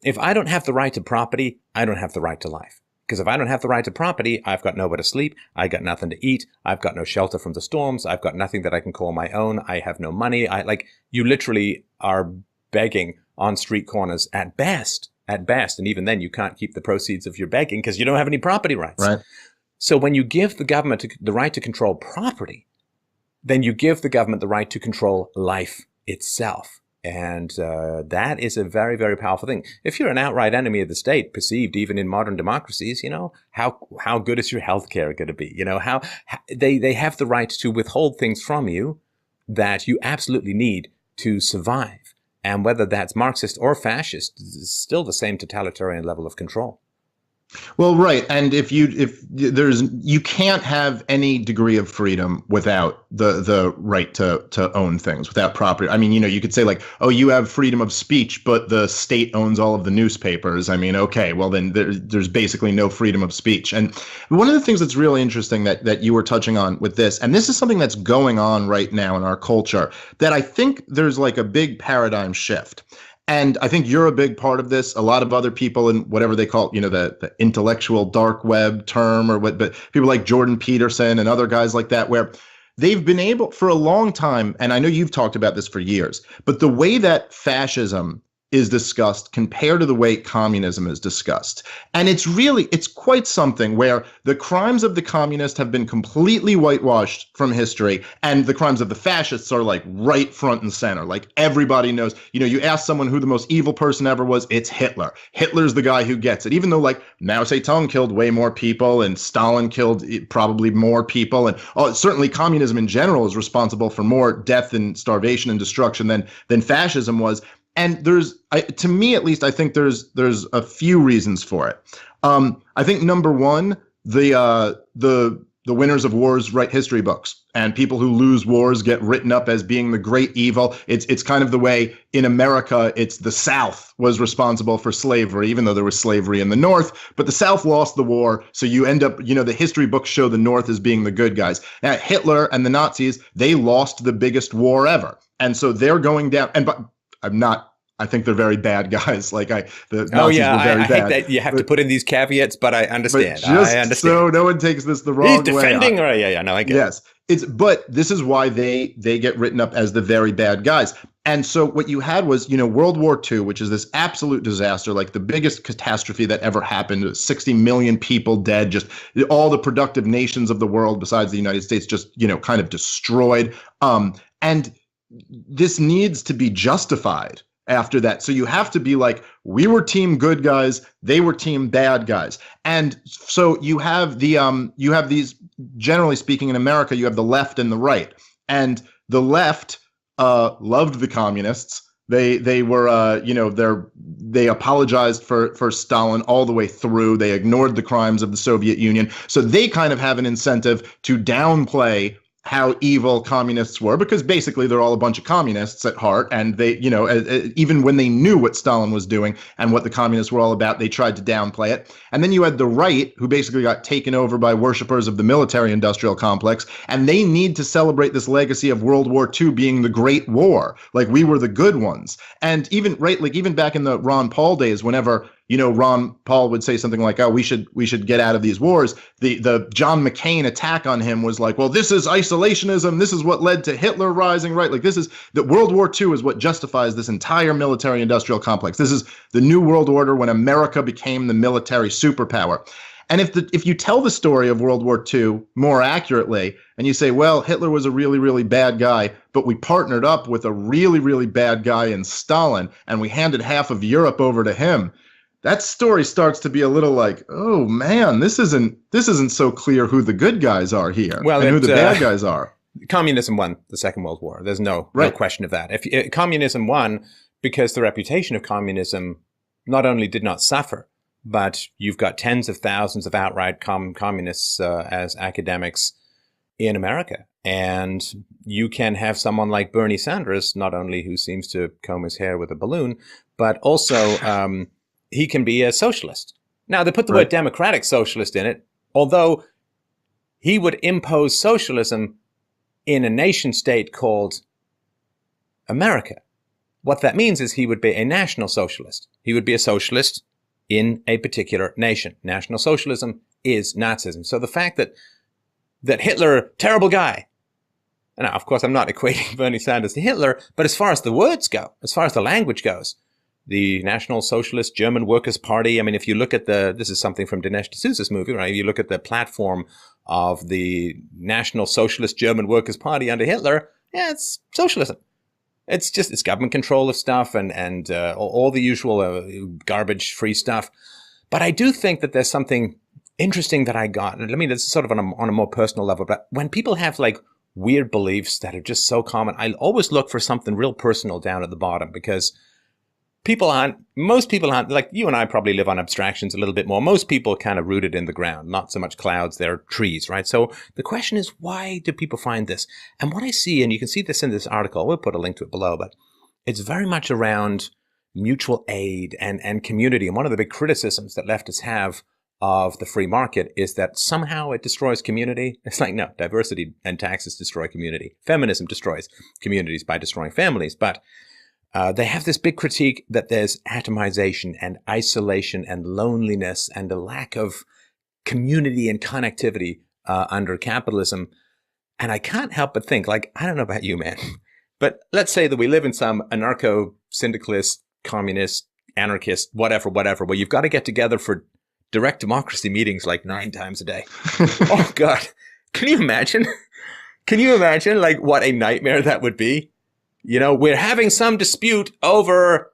If I don't have the right to property, I don't have the right to life. Because if I don't have the right to property, I've got nowhere to sleep, I got nothing to eat, I've got no shelter from the storms, I've got nothing that I can call my own, I have no money. You literally are begging on street corners at best. And even then, you can't keep the proceeds of your begging because you don't have any property rights. Right. So when you give the government the right to control property, then you give the government the right to control life itself. And that is a very, very powerful thing. If you're an outright enemy of the state, perceived even in modern democracies, how good is your health care going to be? How they have the right to withhold things from you that you absolutely need to survive. And whether that's Marxist or fascist, is still the same totalitarian level of control. Well, right. And you can't have any degree of freedom without the right to own things, without property. I mean, you could say like, oh, you have freedom of speech, but the state owns all of the newspapers. I mean, okay, well, then there's basically no freedom of speech. And one of the things that's really interesting that you were touching on with this, and this is something that's going on right now in our culture, that I think there's like a big paradigm shift. And I think you're a big part of this. A lot of other people in whatever they call, the intellectual dark web term but people like Jordan Peterson and other guys like that, where they've been able for a long time. And I know you've talked about this for years, but the way that fascism is discussed compared to the way communism is discussed. And it's quite something where the crimes of the communists have been completely whitewashed from history, and the crimes of the fascists are like right front and center. Like everybody knows, you ask someone who the most evil person ever was, it's Hitler. Hitler's the guy who gets it, even though like Mao Zedong killed way more people and Stalin killed probably more people. And certainly communism in general is responsible for more death and starvation and destruction than fascism was. And to me at least, I think there's a few reasons for it. I think number one, the winners of wars write history books, and people who lose wars get written up as being the great evil. It's kind of the way in America, it's the South was responsible for slavery, even though there was slavery in the North, but the South lost the war. So you end up, the history books show the North as being the good guys. Now, Hitler and the Nazis, they lost the biggest war ever. And so they're going down, but I think they're very bad guys. The Nazis were very bad. I hate that you have to put in these caveats, but I understand. I understand. So no one takes this the wrong way. He's defending, I get it. Yes. But this is why they get written up as the very bad guys. And so what you had was, World War II, which is this absolute disaster, like the biggest catastrophe that ever happened, 60 million people dead, just all the productive nations of the world besides the United States just, kind of destroyed. And this needs to be justified after that. So you have to be like, we were team good guys, they were team bad guys. And so you have you have these, generally speaking, in America, you have the left and the right. And the left loved the communists. They were they apologized for Stalin all the way through. They ignored the crimes of the Soviet Union. So they kind of have an incentive to downplay how evil communists were, because basically they're all a bunch of communists at heart. And they, even when they knew what Stalin was doing and what the communists were all about, they tried to downplay it. And then you had the right, who basically got taken over by worshipers of the military-industrial complex, and they need to celebrate this legacy of World War II being the Great War. Like, we were the good ones. And even back in the Ron Paul days, whenever Ron Paul would say something like, "Oh, we should get out of these wars," the John McCain attack on him was like, "Well, this is isolationism. This is what led to Hitler rising, right? Like, this is that World War II is what justifies this entire military-industrial complex. This is the new world order when America became the military superpower." And if you tell the story of World War II more accurately, and you say, well, Hitler was a really, really bad guy, but we partnered up with a really, really bad guy in Stalin, and we handed half of Europe over to him, that story starts to be a little like, oh man, this isn't so clear who the good guys are here, and who the bad guys are. Communism won the Second World War. There's no question of that. If communism won because the reputation of communism not only did not suffer, but you've got tens of thousands of outright communists as academics in America. And you can have someone like Bernie Sanders, not only who seems to comb his hair with a balloon, but also he can be a socialist. Now, they put the word democratic socialist in it, although he would impose socialism in a nation state called America. What that means is he would be a national socialist. He would be a socialist in a particular nation. National socialism is Nazism. So the fact that Hitler, terrible guy. Now, of course, I'm not equating Bernie Sanders to Hitler, but as far as the words go, as far as the language goes, the National Socialist German Workers' Party, I mean, if you look at this is something from Dinesh D'Souza's movie, right? If you look at the platform of the National Socialist German Workers' Party under Hitler, yeah, it's socialism. It's government control of stuff and all the usual garbage-free stuff. But I do think that there's something interesting that I got. I mean, this is sort of on a more personal level, but when people have like weird beliefs that are just so common, I always look for something real personal down at the bottom, because most people aren't, like you and I probably live on abstractions a little bit more. Most people are kind of rooted in the ground, not so much clouds, they're trees, right? So the question is, why do people find this? And what I see, and you can see this in this article, we'll put a link to it below, but it's very much around mutual aid and community. And one of the big criticisms that leftists have of the free market is that somehow it destroys community. It's like, no, diversity and taxes destroy community. Feminism destroys communities by destroying families. But they have this big critique that there's atomization and isolation and loneliness and a lack of community and connectivity under capitalism. And I can't help but think, like, I don't know about you, man, but let's say that we live in some anarcho-syndicalist, communist, anarchist, whatever, where you've got to get together for direct democracy meetings like 9 times a day. Oh, God. Can you imagine? Can you imagine, like, what a nightmare that would be? You know, we're having some dispute over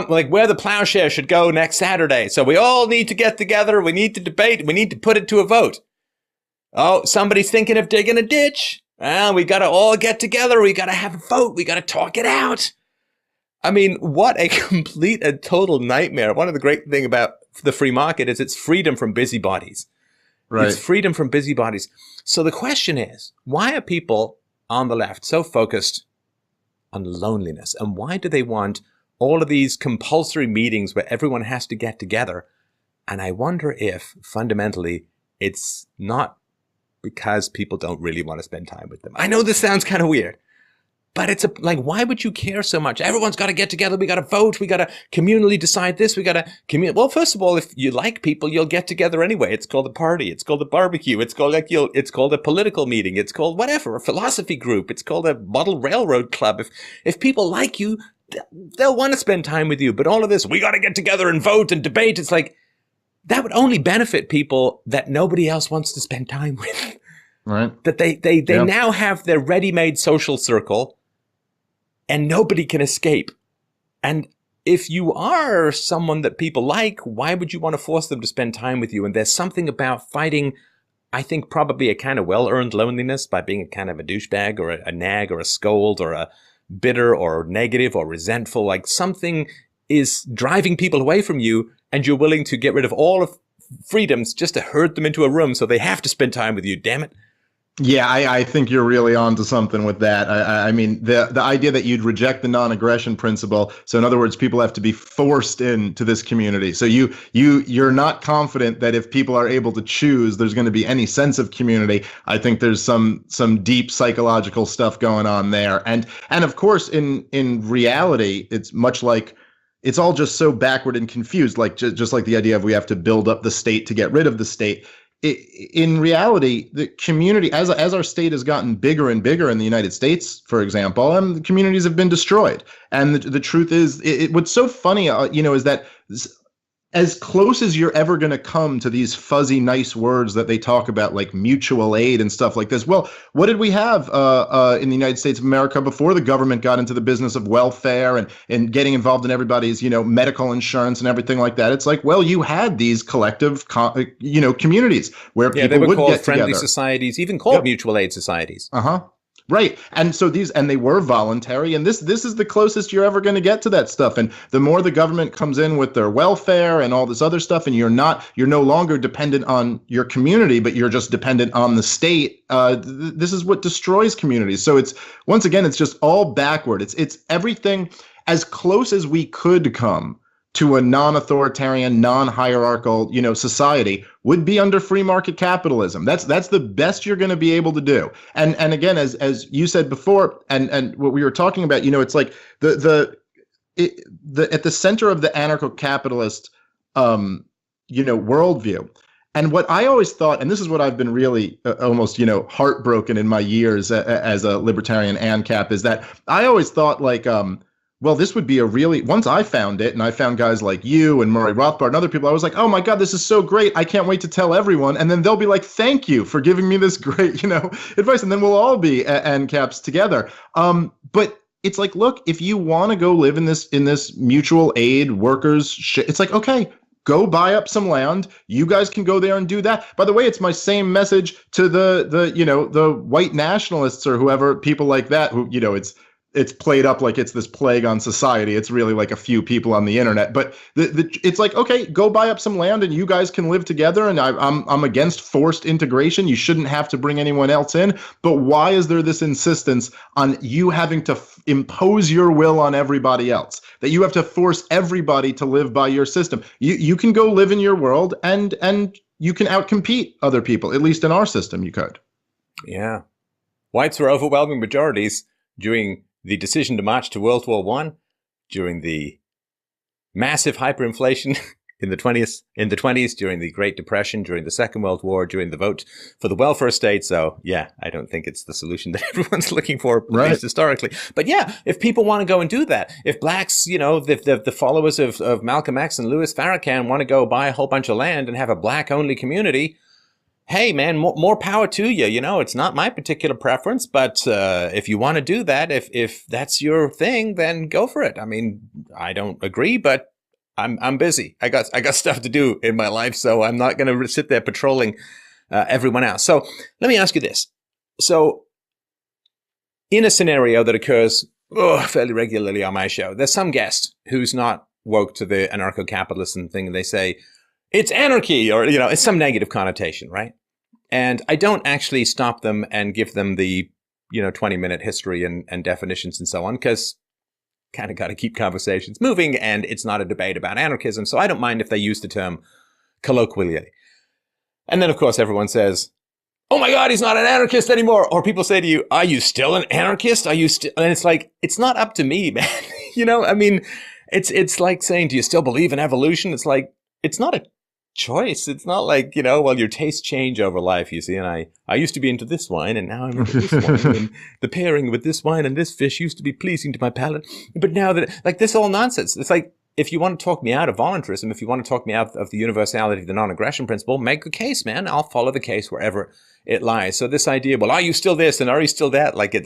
like where the plowshare should go next Saturday. So we all need to get together. We need to debate. We need to put it to a vote. Oh, somebody's thinking of digging a ditch. Well, we got to all get together. We got to have a vote. We got to talk it out. I mean, what a complete and total nightmare. One of the great things about the free market is it's freedom from busybodies. Right. It's freedom from busybodies. So the question is, why are people on the left so focused on loneliness? And why do they want all of these compulsory meetings where everyone has to get together? And I wonder if fundamentally it's not because people don't really want to spend time with them. I know this sounds kind of weird, But it's like, why would you care so much? Everyone's got to get together. We got to vote. We got to communally decide this. We got to Well, first of all, if you like people, you'll get together anyway. It's called a party. It's called a barbecue. It's called it's called a political meeting. It's called whatever, a philosophy group. It's called a model railroad club. If people like you, they'll want to spend time with you. But all of this, we got to get together and vote and debate. It's like, that would only benefit people that nobody else wants to spend time with. Right. That they now have their ready-made social circle, and nobody can escape. And if you are someone that people like, why would you want to force them to spend time with you? And there's something about fighting, I think, probably a kind of well-earned loneliness by being a kind of a douchebag or a nag or a scold or a bitter or negative or resentful. Like, something is driving people away from you, and you're willing to get rid of all of freedoms just to herd them into a room so they have to spend time with you. Damn it. Yeah, I think you're really onto something with that. I mean, the idea that you'd reject the non-aggression principle. So in other words, people have to be forced into this community. So you're not confident that if people are able to choose, there's going to be any sense of community. I think there's some deep psychological stuff going on there. And of course, in reality, it's much like, it's all just so backward and confused, like just like the idea of we have to build up the state to get rid of the state. In reality, the community, as our state has gotten bigger and bigger in the United States, for example, the communities have been destroyed. And the truth is, what's so funny, is that as close as you're ever going to come to these fuzzy, nice words that they talk about, like mutual aid and stuff like this. Well, what did we have in the United States of America before the government got into the business of welfare and getting involved in everybody's, medical insurance and everything like that? It's like, well, you had these collective, communities where people would called get friendly together. Societies, even called mutual aid societies. Right. And so they were voluntary, and this is the closest you're ever going to get to that stuff. And the more the government comes in with their welfare and all this other stuff, and you're no longer dependent on your community, but you're just dependent on the state. This is what destroys communities. So it's just all backward. It's everything as close as we could come to a non-authoritarian, non-hierarchical, society would be under free market capitalism. That's the best you're going to be able to do. And again, as you said before, and what we were talking about, it's like the at the center of the anarcho-capitalist, worldview. And what I always thought, and this is what I've been really almost, heartbroken in my years as a libertarian ANCAP, is that I always thought like, well, this would be once I found it, and I found guys like you and Murray Rothbard and other people, I was like, oh my God, this is so great. I can't wait to tell everyone. And then they'll be like, thank you for giving me this great, advice. And then we'll all be ANCAPs together. But it's like, look, if you want to go live in this mutual aid workers shit, it's like, okay, go buy up some land. You guys can go there and do that. By the way, it's my same message to the white nationalists or whoever, people like that who, it's played up like it's this plague on society. It's really like a few people on the internet, but it's like, okay, go buy up some land and you guys can live together. And I'm against forced integration. You shouldn't have to bring anyone else in. But why is there this insistence on you having to impose your will on everybody else? That you have to force everybody to live by your system. You can go live in your world and you can outcompete other people. At least in our system, you could. Yeah, whites were overwhelming majorities during the decision to march to World War I, during the massive hyperinflation in the 20s, during the Great Depression, during the Second World War, during the vote for the welfare state. So yeah, I don't think it's the solution that everyone's looking for, at least historically. But yeah, if people want to go and do that, if blacks, the followers of Malcolm X and Louis Farrakhan want to go buy a whole bunch of land and have a black-only community, hey, man, more power to you. It's not my particular preference, but if you want to do that, if that's your thing, then go for it. I mean, I don't agree, but I'm busy. I got stuff to do in my life, so I'm not going to sit there patrolling everyone else. So let me ask you this. So in a scenario that occurs fairly regularly on my show, there's some guest who's not woke to the anarcho-capitalist thing, and they say, it's anarchy, or, it's some negative connotation, right? And I don't actually stop them and give them the, 20-minute history and definitions and so on, because kind of got to keep conversations moving, and it's not a debate about anarchism. So I don't mind if they use the term colloquially. And then, of course, everyone says, oh my God, he's not an anarchist anymore. Or people say to you, are you still an anarchist? Are you still? And it's like, it's not up to me, man. I mean, it's like saying, do you still believe in evolution? It's like, it's not a choice. It's not like, well, your tastes change over life, you see. And I used to be into this wine and now I'm into this wine. And the pairing with this wine and this fish used to be pleasing to my palate. But now that, like, this all nonsense. It's like, if you want to talk me out of voluntarism, if you want to talk me out of the universality of the non-aggression principle, make the case, man. I'll follow the case wherever it lies. So this idea, well, are you still this and are you still that? Like, do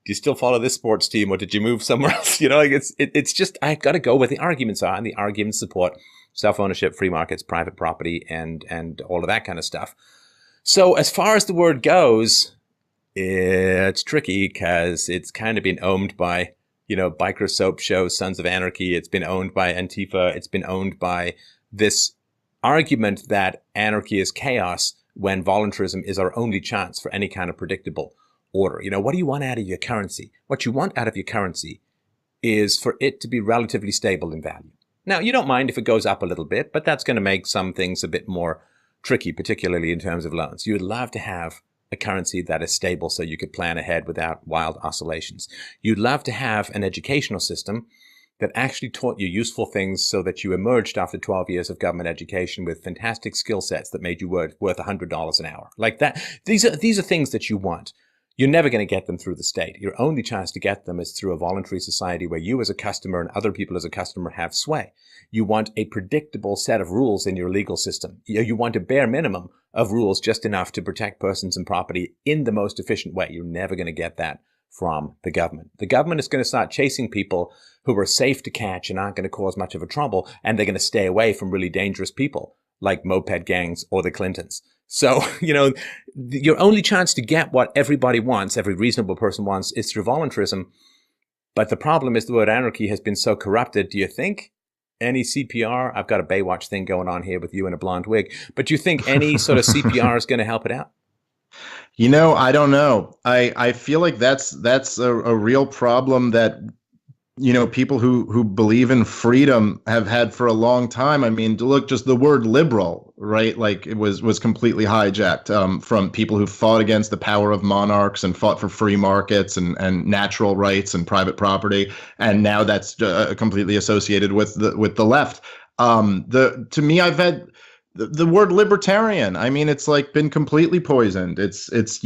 you still follow this sports team or did you move somewhere else? Like it's just, I've got to go where the arguments are, and the arguments support self-ownership, free markets, private property, and all of that kind of stuff. So as far as the word goes, it's tricky because it's kind of been owned by, biker soap shows, Sons of Anarchy. It's been owned by Antifa. It's been owned by this argument that anarchy is chaos when voluntarism is our only chance for any kind of predictable order. What do you want out of your currency? What you want out of your currency is for it to be relatively stable in value. Now, you don't mind if it goes up a little bit, but that's going to make some things a bit more tricky, particularly in terms of loans. You would love to have a currency that is stable so you could plan ahead without wild oscillations. You'd love to have an educational system that actually taught you useful things so that you emerged after 12 years of government education with fantastic skill sets that made you worth $100 an hour. Like that. These are things that you want. You're never going to get them through the state. Your only chance to get them is through a voluntary society where you as a customer and other people as a customer have sway. You want a predictable set of rules in your legal system. You want a bare minimum of rules, just enough to protect persons and property in the most efficient way. You're never going to get that from the government. The government is going to start chasing people who are safe to catch and aren't going to cause much of a trouble, and they're going to stay away from really dangerous people like moped gangs or the Clintons. So, your only chance to get what everybody wants, every reasonable person wants, is through voluntarism. But the problem is the word anarchy has been so corrupted. Do you think any CPR, I've got a Baywatch thing going on here with you in a blonde wig, but do you think any sort of CPR is going to help it out? I don't know. I feel like that's a real problem that people who believe in freedom have had for a long time. I mean, look, just the word liberal, right? Like it was completely hijacked from people who fought against the power of monarchs and fought for free markets and natural rights and private property, and now that's completely associated with the left. To me, I've had the word libertarian. I mean, it's like been completely poisoned. It's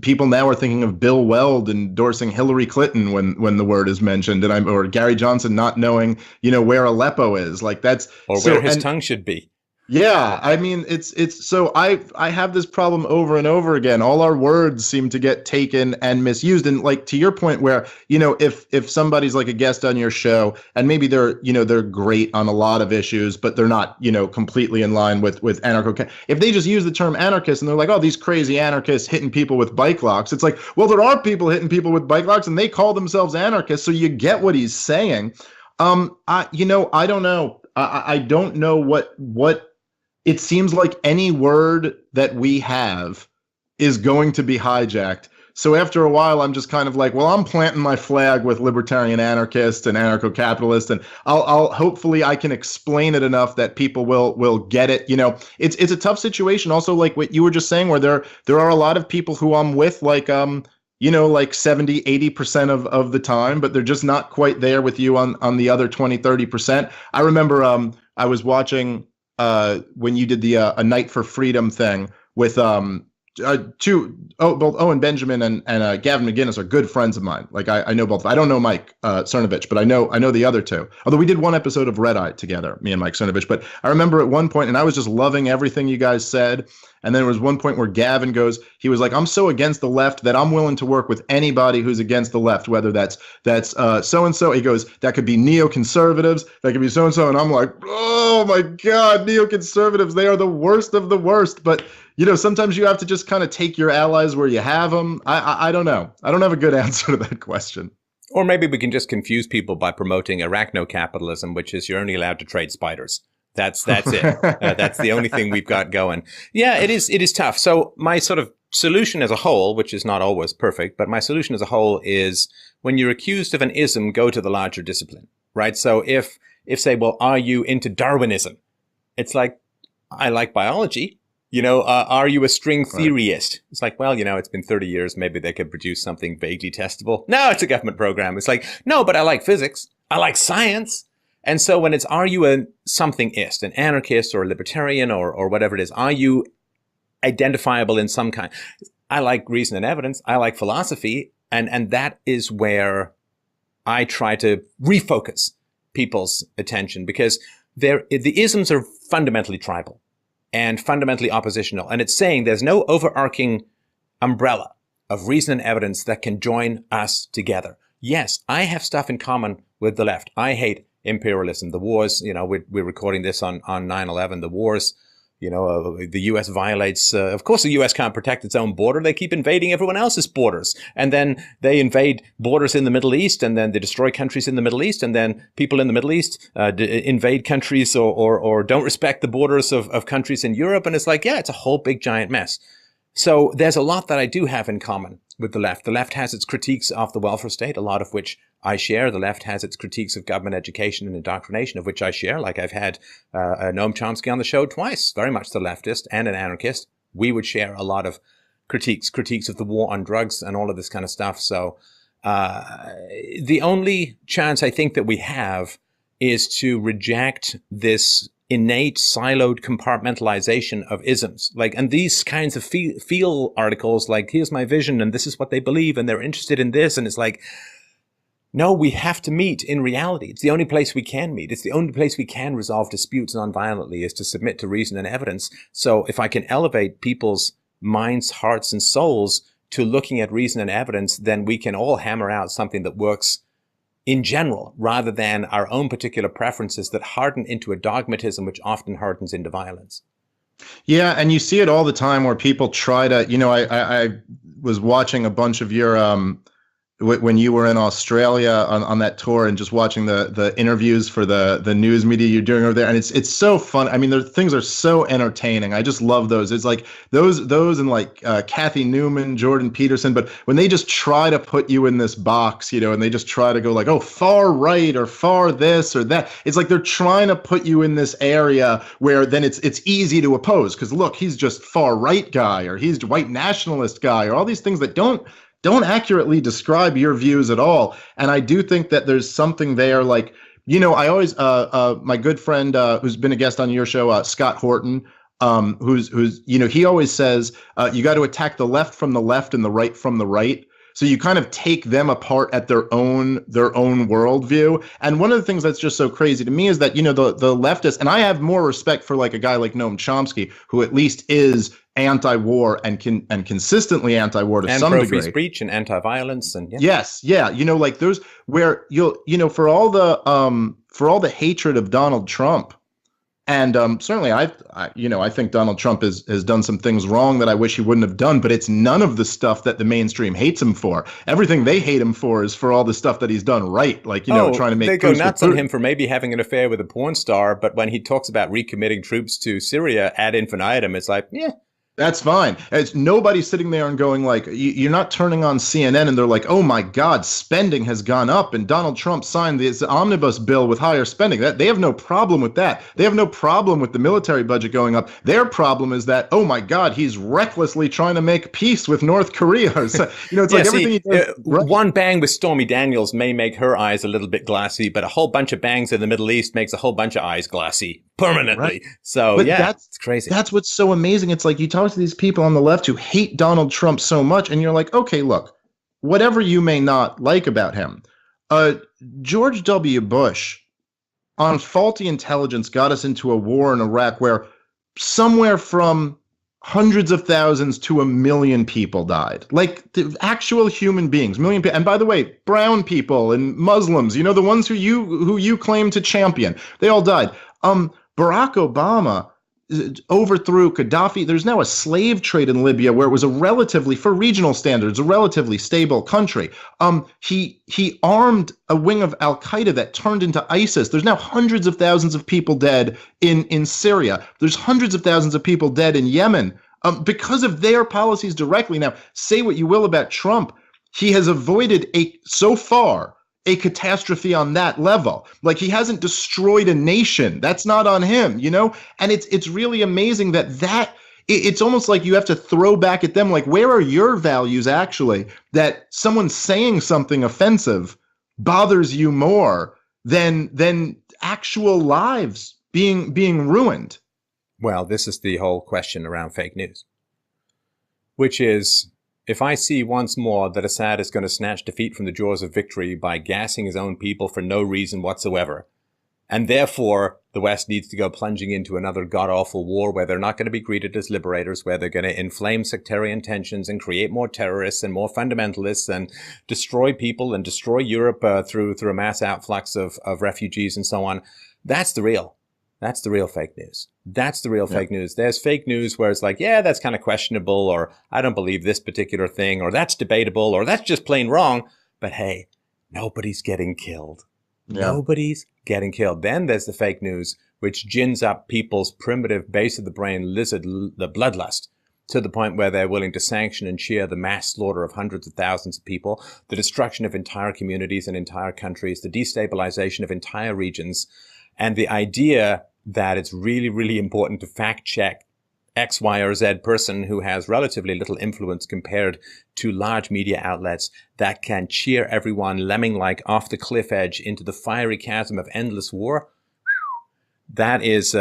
people now are thinking of Bill Weld endorsing Hillary Clinton when the word is mentioned, or Gary Johnson not knowing, where Aleppo is. Like that's or where his tongue should be. Yeah, I mean, it's so I have this problem over and over again. All our words seem to get taken and misused. And like to your point where, if somebody's like a guest on your show and maybe they're great on a lot of issues, but they're not, completely in line with anarcho. If they just use the term anarchist and they're like, oh, these crazy anarchists hitting people with bike locks. It's like, well, there are people hitting people with bike locks and they call themselves anarchists. So you get what he's saying. I don't know. I don't know what. It seems like any word that we have is going to be hijacked. So after a while, I'm just kind of like, well, I'm planting my flag with libertarian anarchist and anarcho-capitalist, and I'll hopefully I can explain it enough that people will get it. It's a tough situation. Also, like what you were just saying, where there are a lot of people who I'm with, like 70, 80% of the time, but they're just not quite there with you on the other 20, 30%. I remember I was watching when you did the A Night for Freedom thing with both Owen Benjamin and Gavin McInnes are good friends of mine. Like I know both. I don't know Mike Cernovich, but I know the other two. Although we did one episode of Red Eye together, me and Mike Cernovich. But I remember at one point, and I was just loving everything you guys said. And then there was one point where Gavin he was like, I'm so against the left that I'm willing to work with anybody who's against the left, whether that's so-and-so. He goes, that could be neoconservatives, that could be so-and-so. And I'm like, oh my God, neoconservatives, they are the worst of the worst. But, sometimes you have to just kind of take your allies where you have them. I don't know. I don't have a good answer to that question. Or maybe we can just confuse people by promoting arachno-capitalism, which is you're only allowed to trade spiders. That's it. That's the only thing we've got going. Yeah, it is tough. So my sort of solution as a whole, which is not always perfect, but my solution as a whole is when you're accused of an ism, go to the larger discipline, right? So if say, well, are you into Darwinism? It's like, I like biology. Are you a string Right. theorist? It's like, well, it's been 30 years. Maybe they could produce something vaguely testable. No, it's a government program. It's like, no, but I like physics. I like science. And so when it's, are you a somethingist, an anarchist or a libertarian or whatever it is, are you identifiable in some kind? I like reason and evidence. I like philosophy. And that is where I try to refocus people's attention, because the isms are fundamentally tribal and fundamentally oppositional. And it's saying there's no overarching umbrella of reason and evidence that can join us together. Yes, I have stuff in common with the left. I hate imperialism, the wars. We're recording this on 9/11, the wars. The U.S. violates, of course, the U.S. can't protect its own border. They keep invading everyone else's borders. And then they invade borders in the Middle East, and then they destroy countries in the Middle East. And then people in the Middle East invade countries or don't respect the borders of countries in Europe. And it's like, yeah, it's a whole big giant mess. So there's a lot that I do have in common with the left. The left has its critiques of the welfare state, a lot of which I share. The left has its critiques of government education and indoctrination, of which I share. Like I've had Noam Chomsky on the show twice, very much the leftist and an anarchist. We would share a lot of critiques of the war on drugs and all of this kind of stuff. So the only chance I think that we have is to reject this innate siloed compartmentalization of isms. And these kinds of feel articles, like, here's my vision and this is what they believe and they're interested in this. And it's like, no, we have to meet in reality. It's the only place we can meet. It's the only place we can resolve disputes nonviolently, is to submit to reason and evidence. So if I can elevate people's minds, hearts, and souls to looking at reason and evidence, then we can all hammer out something that works in general, rather than our own particular preferences that harden into a dogmatism, which often hardens into violence. Yeah, and you see it all the time where people try to, I was watching a bunch of your when you were in Australia on that tour, and just watching the interviews for the news media you're doing over there, and it's so fun. I mean, things are so entertaining. I just love those. It's like those and like Kathy Newman, Jordan Peterson. But when they just try to put you in this box, and they just try to go like, oh, far right or far this or that, it's like they're trying to put you in this area where then it's easy to oppose, because look, he's just far right guy, or he's white nationalist guy, or all these things that don't accurately describe your views at all. And I do think that there's something there. Like, I always, my good friend who's been a guest on your show, Scott Horton, who's he always says you got to attack the left from the left and the right from the right. So you kind of take them apart at their own worldview. And one of the things that's just so crazy to me is that, the leftists, and I have more respect for like a guy like Noam Chomsky, who at least is anti-war and consistently anti-war to some degree. And pro-free speech and anti-violence and Yes, yeah, like there's where for all the hatred of Donald Trump, and certainly I think Donald Trump has done some things wrong that I wish he wouldn't have done, but it's none of the stuff that the mainstream hates him for. Everything they hate him for is for all the stuff that he's done right, like trying to make. They go nuts on him for maybe having an affair with a porn star, but when he talks about recommitting troops to Syria ad infinitum, it's like, yeah. That's fine. It's nobody sitting there and going like, you're not turning on CNN and they're like, oh my God, spending has gone up and Donald Trump signed this omnibus bill with higher spending. They have no problem with that. They have no problem with the military budget going up. Their problem is that, oh my God, he's recklessly trying to make peace with North Korea. So, it's like everything he does. Right. One bang with Stormy Daniels may make her eyes a little bit glassy, but a whole bunch of bangs in the Middle East makes a whole bunch of eyes glassy permanently. Right. So but it's crazy. That's what's so amazing. It's like you talk to these people on the left who hate Donald Trump so much, and you're like, okay, look, whatever you may not like about him, George W. Bush on faulty intelligence got us into a war in Iraq where somewhere from hundreds of thousands to 1 million people died, like the actual human beings, million people. And by the way, brown people and Muslims, the ones who you claim to champion, they all died. Barack Obama overthrew Gaddafi. There's now a slave trade in Libya where it was for regional standards, a relatively stable country. He armed a wing of Al-Qaeda that turned into ISIS. There's now hundreds of thousands of people dead in Syria. There's hundreds of thousands of people dead in Yemen because of their policies directly. Now, say what you will about Trump, he has avoided so far a catastrophe on that level. Like, he hasn't destroyed a nation. That's not on him, And it's really amazing that it's almost like you have to throw back at them, like, where are your values actually, that someone saying something offensive bothers you more than actual lives being ruined? Well, this is the whole question around fake news, which is, if I see once more that Assad is going to snatch defeat from the jaws of victory by gassing his own people for no reason whatsoever, and therefore the West needs to go plunging into another god-awful war where they're not going to be greeted as liberators, where they're going to inflame sectarian tensions and create more terrorists and more fundamentalists and destroy people and destroy Europe through a mass outflux of refugees and so on. That's the real fake news. That's the real fake news. There's fake news where it's like, yeah, that's kind of questionable, or I don't believe this particular thing, or that's debatable, or that's just plain wrong. But hey, nobody's getting killed. Yeah. Nobody's getting killed. Then there's the fake news, which gins up people's primitive base of the brain lizard, the bloodlust, to the point where they're willing to sanction and cheer the mass slaughter of hundreds of thousands of people, the destruction of entire communities and entire countries, the destabilization of entire regions, and the idea that it's really, really important to fact check X, Y, or Z person who has relatively little influence compared to large media outlets that can cheer everyone lemming-like off the cliff edge into the fiery chasm of endless war. That is,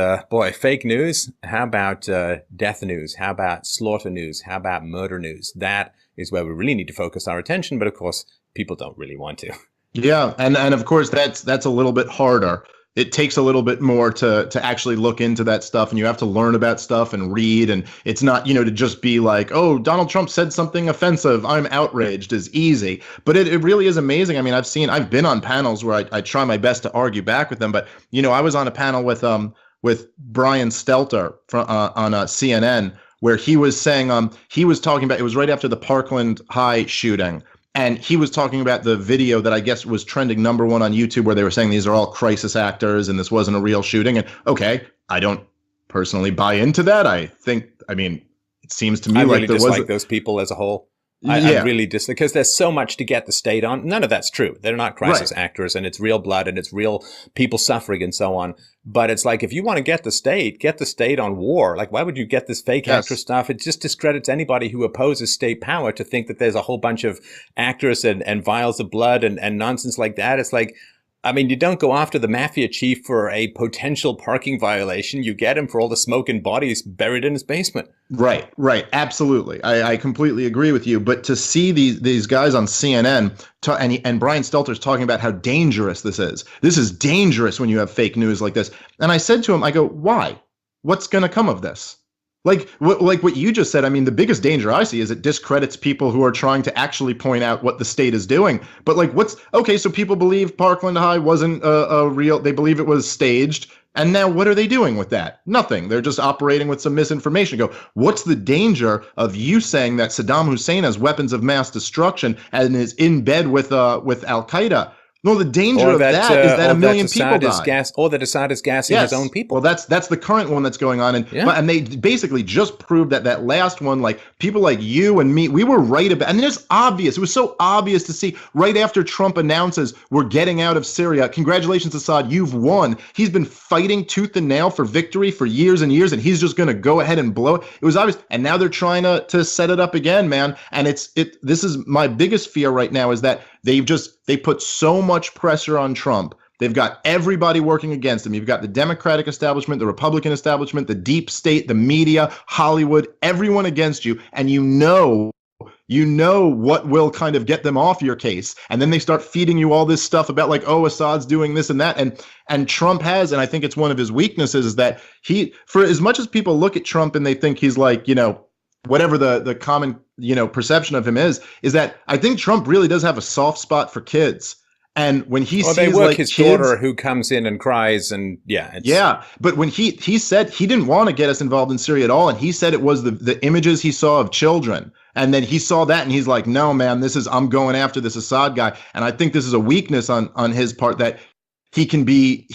fake news. How about death news? How about slaughter news? How about murder news? That is where we really need to focus our attention, but of course, people don't really want to. Yeah, and of course, that's a little bit harder. It takes a little bit more to actually look into that stuff, and you have to learn about stuff and read, and it's not, to just be like, oh, Donald Trump said something offensive, I'm outraged, is easy. But it really is amazing. I mean, I've been on panels where I try my best to argue back with them, but, I was on a panel with Brian Stelter on CNN, where he was saying, he was talking about, it was right after the Parkland High shooting. And he was talking about the video that I guess was trending #1 on YouTube, where they were saying these are all crisis actors and this wasn't a real shooting. And okay, I don't personally buy into that. It seems to me like there was dislike those people as a whole. I really dislike, because there's so much to get the state on. None of that's true. They're not crisis actors, and it's real blood and it's real people suffering and so on. But it's like, if you want to get the state on war. Like, why would you get this fake actor stuff? It just discredits anybody who opposes state power to think that there's a whole bunch of actors and vials of blood and nonsense like that. It's like, you don't go after the mafia chief for a potential parking violation. You get him for all the smoke and bodies buried in his basement. Right. Absolutely. I completely agree with you. But to see these guys on CNN and Brian Stelter's talking about how dangerous this is. This is dangerous when you have fake news like this. And I said to him, I go, why? What's going to come of this? Like what you just said, the biggest danger I see is it discredits people who are trying to actually point out what the state is doing. But so people believe Parkland High wasn't a real, they believe it was staged. And now what are they doing with that? Nothing. They're just operating with some misinformation. Go, what's the danger of you saying that Saddam Hussein has weapons of mass destruction and is in bed with Al-Qaeda? No, the danger of that is that a million people die. Or that Assad is gassing his own people. Well, that's the current one that's going on. And they basically just proved that last one, like people like you and me, we were right about, and it's obvious. It was so obvious to see right after Trump announces we're getting out of Syria. Congratulations, Assad, you've won. He's been fighting tooth and nail for victory for years and years, and he's just going to go ahead and blow it. It was obvious. And now they're trying to set it up again, man. And this is my biggest fear right now, is that they put so much pressure on Trump. They've got everybody working against him. You've got the Democratic establishment, the Republican establishment, the deep state, the media, Hollywood, everyone against you. And you know what will kind of get them off your case. And then they start feeding you all this stuff about like, oh, Assad's doing this and that. And Trump has, and I think it's one of his weaknesses, is that for as much as people look at Trump and they think he's like, whatever the common, perception of him is that I think Trump really does have a soft spot for kids. And when he sees they work like his kids, daughter who comes in and cries, and but when he said he didn't want to get us involved in Syria at all, and he said it was the images he saw of children, and then he saw that and he's like, no, man, I'm going after this Assad guy. And I think this is a weakness on his part, that he can be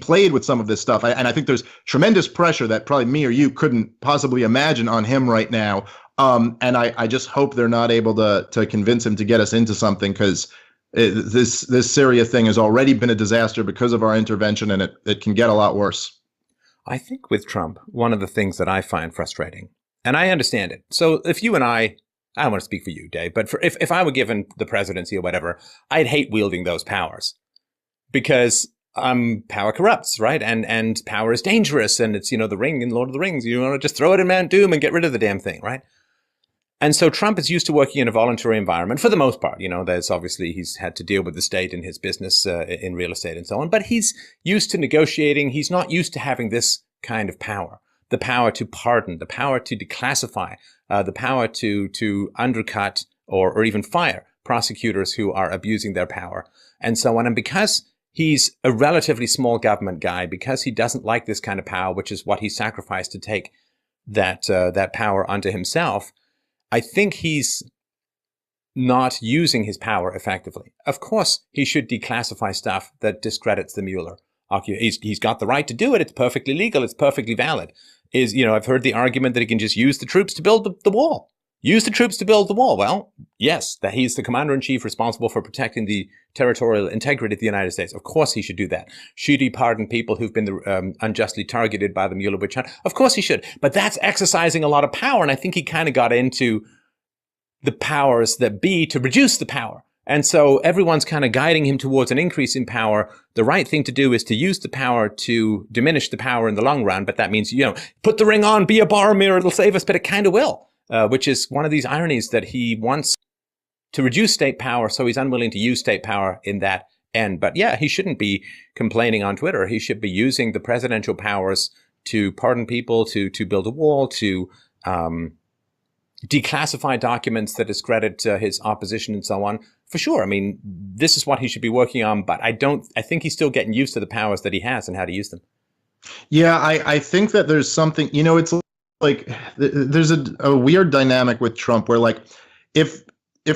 played with some of this stuff. And I think there's tremendous pressure that probably me or you couldn't possibly imagine on him right now. And I just hope they're not able to convince him to get us into something, because this Syria thing has already been a disaster because of our intervention, and it can get a lot worse. I think with Trump, one of the things that I find frustrating, and I understand it. So if you and I don't want to speak for you, Dave, but if I were given the presidency or whatever, I'd hate wielding those powers because power corrupts, right? And power is dangerous, and it's, the ring in Lord of the Rings. You want to just throw it in Mount Doom and get rid of the damn thing, right? And so Trump is used to working in a voluntary environment for the most part. There's obviously he's had to deal with the state in his business in real estate and so on, but he's used to negotiating. He's not used to having this kind of power, the power to pardon, the power to declassify, the power to undercut or even fire prosecutors who are abusing their power and so on. And because he's a relatively small government guy, because he doesn't like this kind of power, which is what he sacrificed to take that power unto himself, I think he's not using his power effectively. Of course, he should declassify stuff that discredits the Mueller. He's got the right to do it. It's perfectly legal. It's perfectly valid. I've heard the argument that he can just use the troops to build the wall. Use the troops to build the wall. Well, yes, that he's the commander-in-chief responsible for protecting the territorial integrity of the United States. Of course he should do that. Should he pardon people who've been unjustly targeted by the Mueller witch hunt? Of course he should. But that's exercising a lot of power, and I think he kind of got into the powers that be to reduce the power. And so everyone's kind of guiding him towards an increase in power. The right thing to do is to use the power to diminish the power in the long run. But that means, put the ring on, be a Boromir, it'll save us. But it kind of will, which is one of these ironies that he wants to reduce state power. So he's unwilling to use state power in that end. But yeah, he shouldn't be complaining on Twitter. He should be using the presidential powers to pardon people, to build a wall, to declassify documents that discredit his opposition and so on. For sure. I mean, this is what he should be working on, but I think he's still getting used to the powers that he has and how to use them. Yeah, I think that there's something, it's like there's a weird dynamic with Trump where, like, if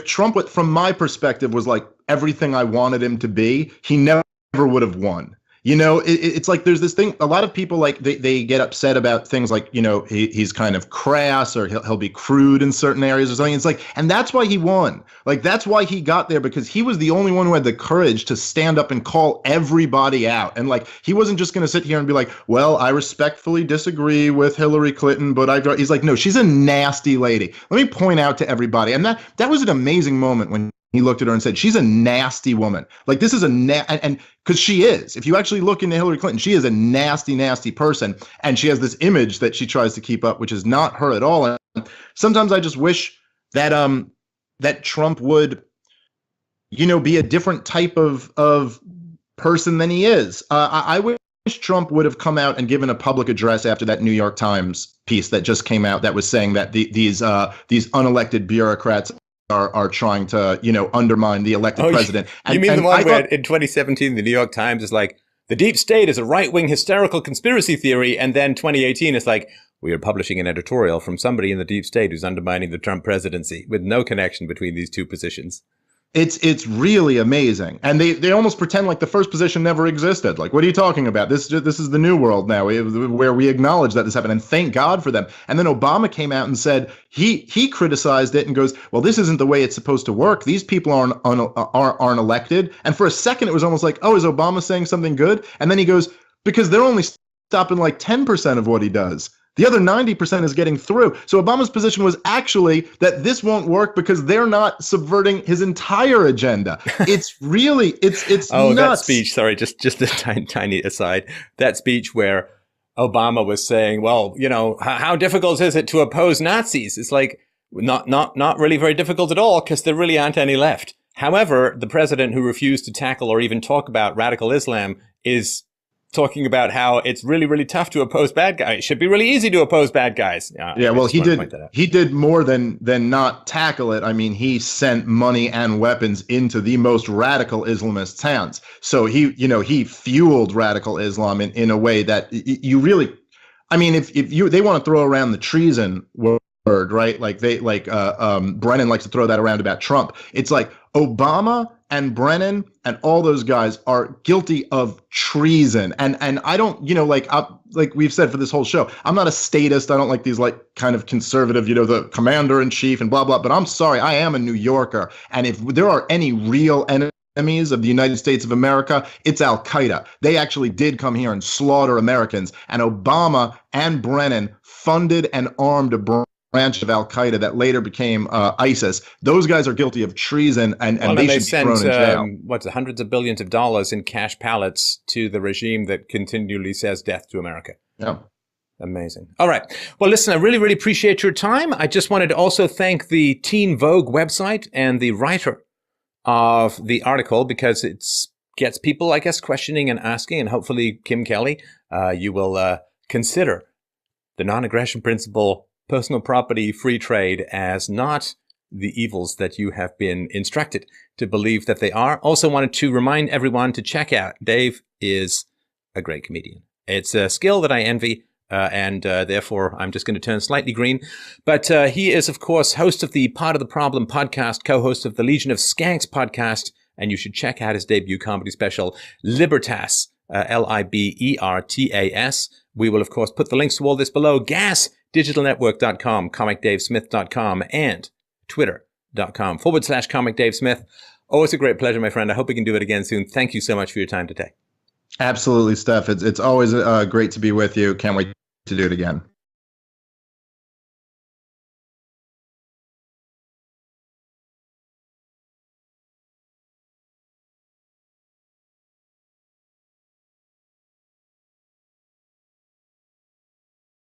Trump, from my perspective, was like everything I wanted him to be, he never would have won. It's like there's this thing. A lot of people, like, they get upset about things like, he's kind of crass, or he'll be crude in certain areas or something. It's like, and that's why he won. Like, that's why he got there, because he was the only one who had the courage to stand up and call everybody out. And, like, he wasn't just going to sit here and be like, well, I respectfully disagree with Hillary Clinton, but he's like, no, she's a nasty lady. Let me point out to everybody. And that was an amazing moment when he looked at her and said, she's a nasty woman. Like, this is and because she is. If you actually look into Hillary Clinton, she is a nasty, nasty person. And she has this image that she tries to keep up, which is not her at all. And sometimes I just wish that that Trump would, be a different type of person than he is. I wish Trump would have come out and given a public address after that New York Times piece that just came out that was saying that these unelected bureaucrats are trying to, undermine the elected president. You mean the one where in 2017, the New York Times is like, the deep state is a right-wing hysterical conspiracy theory. And then 2018 is like, we are publishing an editorial from somebody in the deep state who's undermining the Trump presidency, with no connection between these two positions. It's really amazing. And they almost pretend like the first position never existed. Like, what are you talking about? This is the new world now, where we acknowledge that this happened, and thank God for them. And then Obama came out and said he criticized it and goes, well, this isn't the way it's supposed to work. These people aren't elected. And for a second, it was almost like, oh, is Obama saying something good? And then he goes, because they're only stopping like 10% of what he does. The other 90% is getting through. So Obama's position was actually that this won't work because they're not subverting his entire agenda. It's really, it's oh, nuts. That speech, sorry, just a tiny aside. That speech where Obama was saying, well, how difficult is it to oppose Nazis? It's like, not really very difficult at all, because there really aren't any left. However, the president who refused to tackle or even talk about radical Islam is talking about how it's really, really tough to oppose bad guys. It should be really easy to oppose bad guys. Yeah, well, he did more than not tackle it. I mean, he sent money and weapons into the most radical Islamist towns. So he fueled radical Islam in a way that you really, I mean, if they want to throw around the treason word, right? Like Brennan likes to throw that around about Trump. It's like Obama and Brennan and all those guys are guilty of treason. And I don't, like we've said for this whole show, I'm not a statist. I don't like these like kind of conservative, the commander in chief and blah, blah. But I'm sorry, I am a New Yorker. And if there are any real enemies enemies of the United States of America, it's Al Qaeda. They actually did come here and slaughter Americans. And Obama and Brennan funded and armed a branch of Al Qaeda that later became ISIS. Those guys are guilty of treason, and they should be thrown in jail. Hundreds of billions of dollars in cash pallets to the regime that continually says death to America. Yeah. Amazing. All right. Well, listen, I really, really appreciate your time. I just wanted to also thank the Teen Vogue website and the writer of the article, because it gets people, I guess, questioning and asking. And hopefully, Kim Kelly, you will consider the non-aggression principle, personal property, free trade as not the evils that you have been instructed to believe that they are. Also wanted to remind everyone to check out Dave is a great comedian. It's a skill that I envy. And therefore, I'm just going to turn slightly green. But he is, of course, host of the Part of the Problem podcast, co-host of the Legion of Skanks podcast, and you should check out his debut comedy special, Libertas, Libertas. We will, of course, put the links to all this below. GasDigitalNetwork.com, ComicDaveSmith.com, and Twitter.com/ComicDaveSmith. Always a great pleasure, my friend. I hope we can do it again soon. Thank you so much for your time today. Absolutely, Steph. It's always great to be with you. Can't wait to do it again.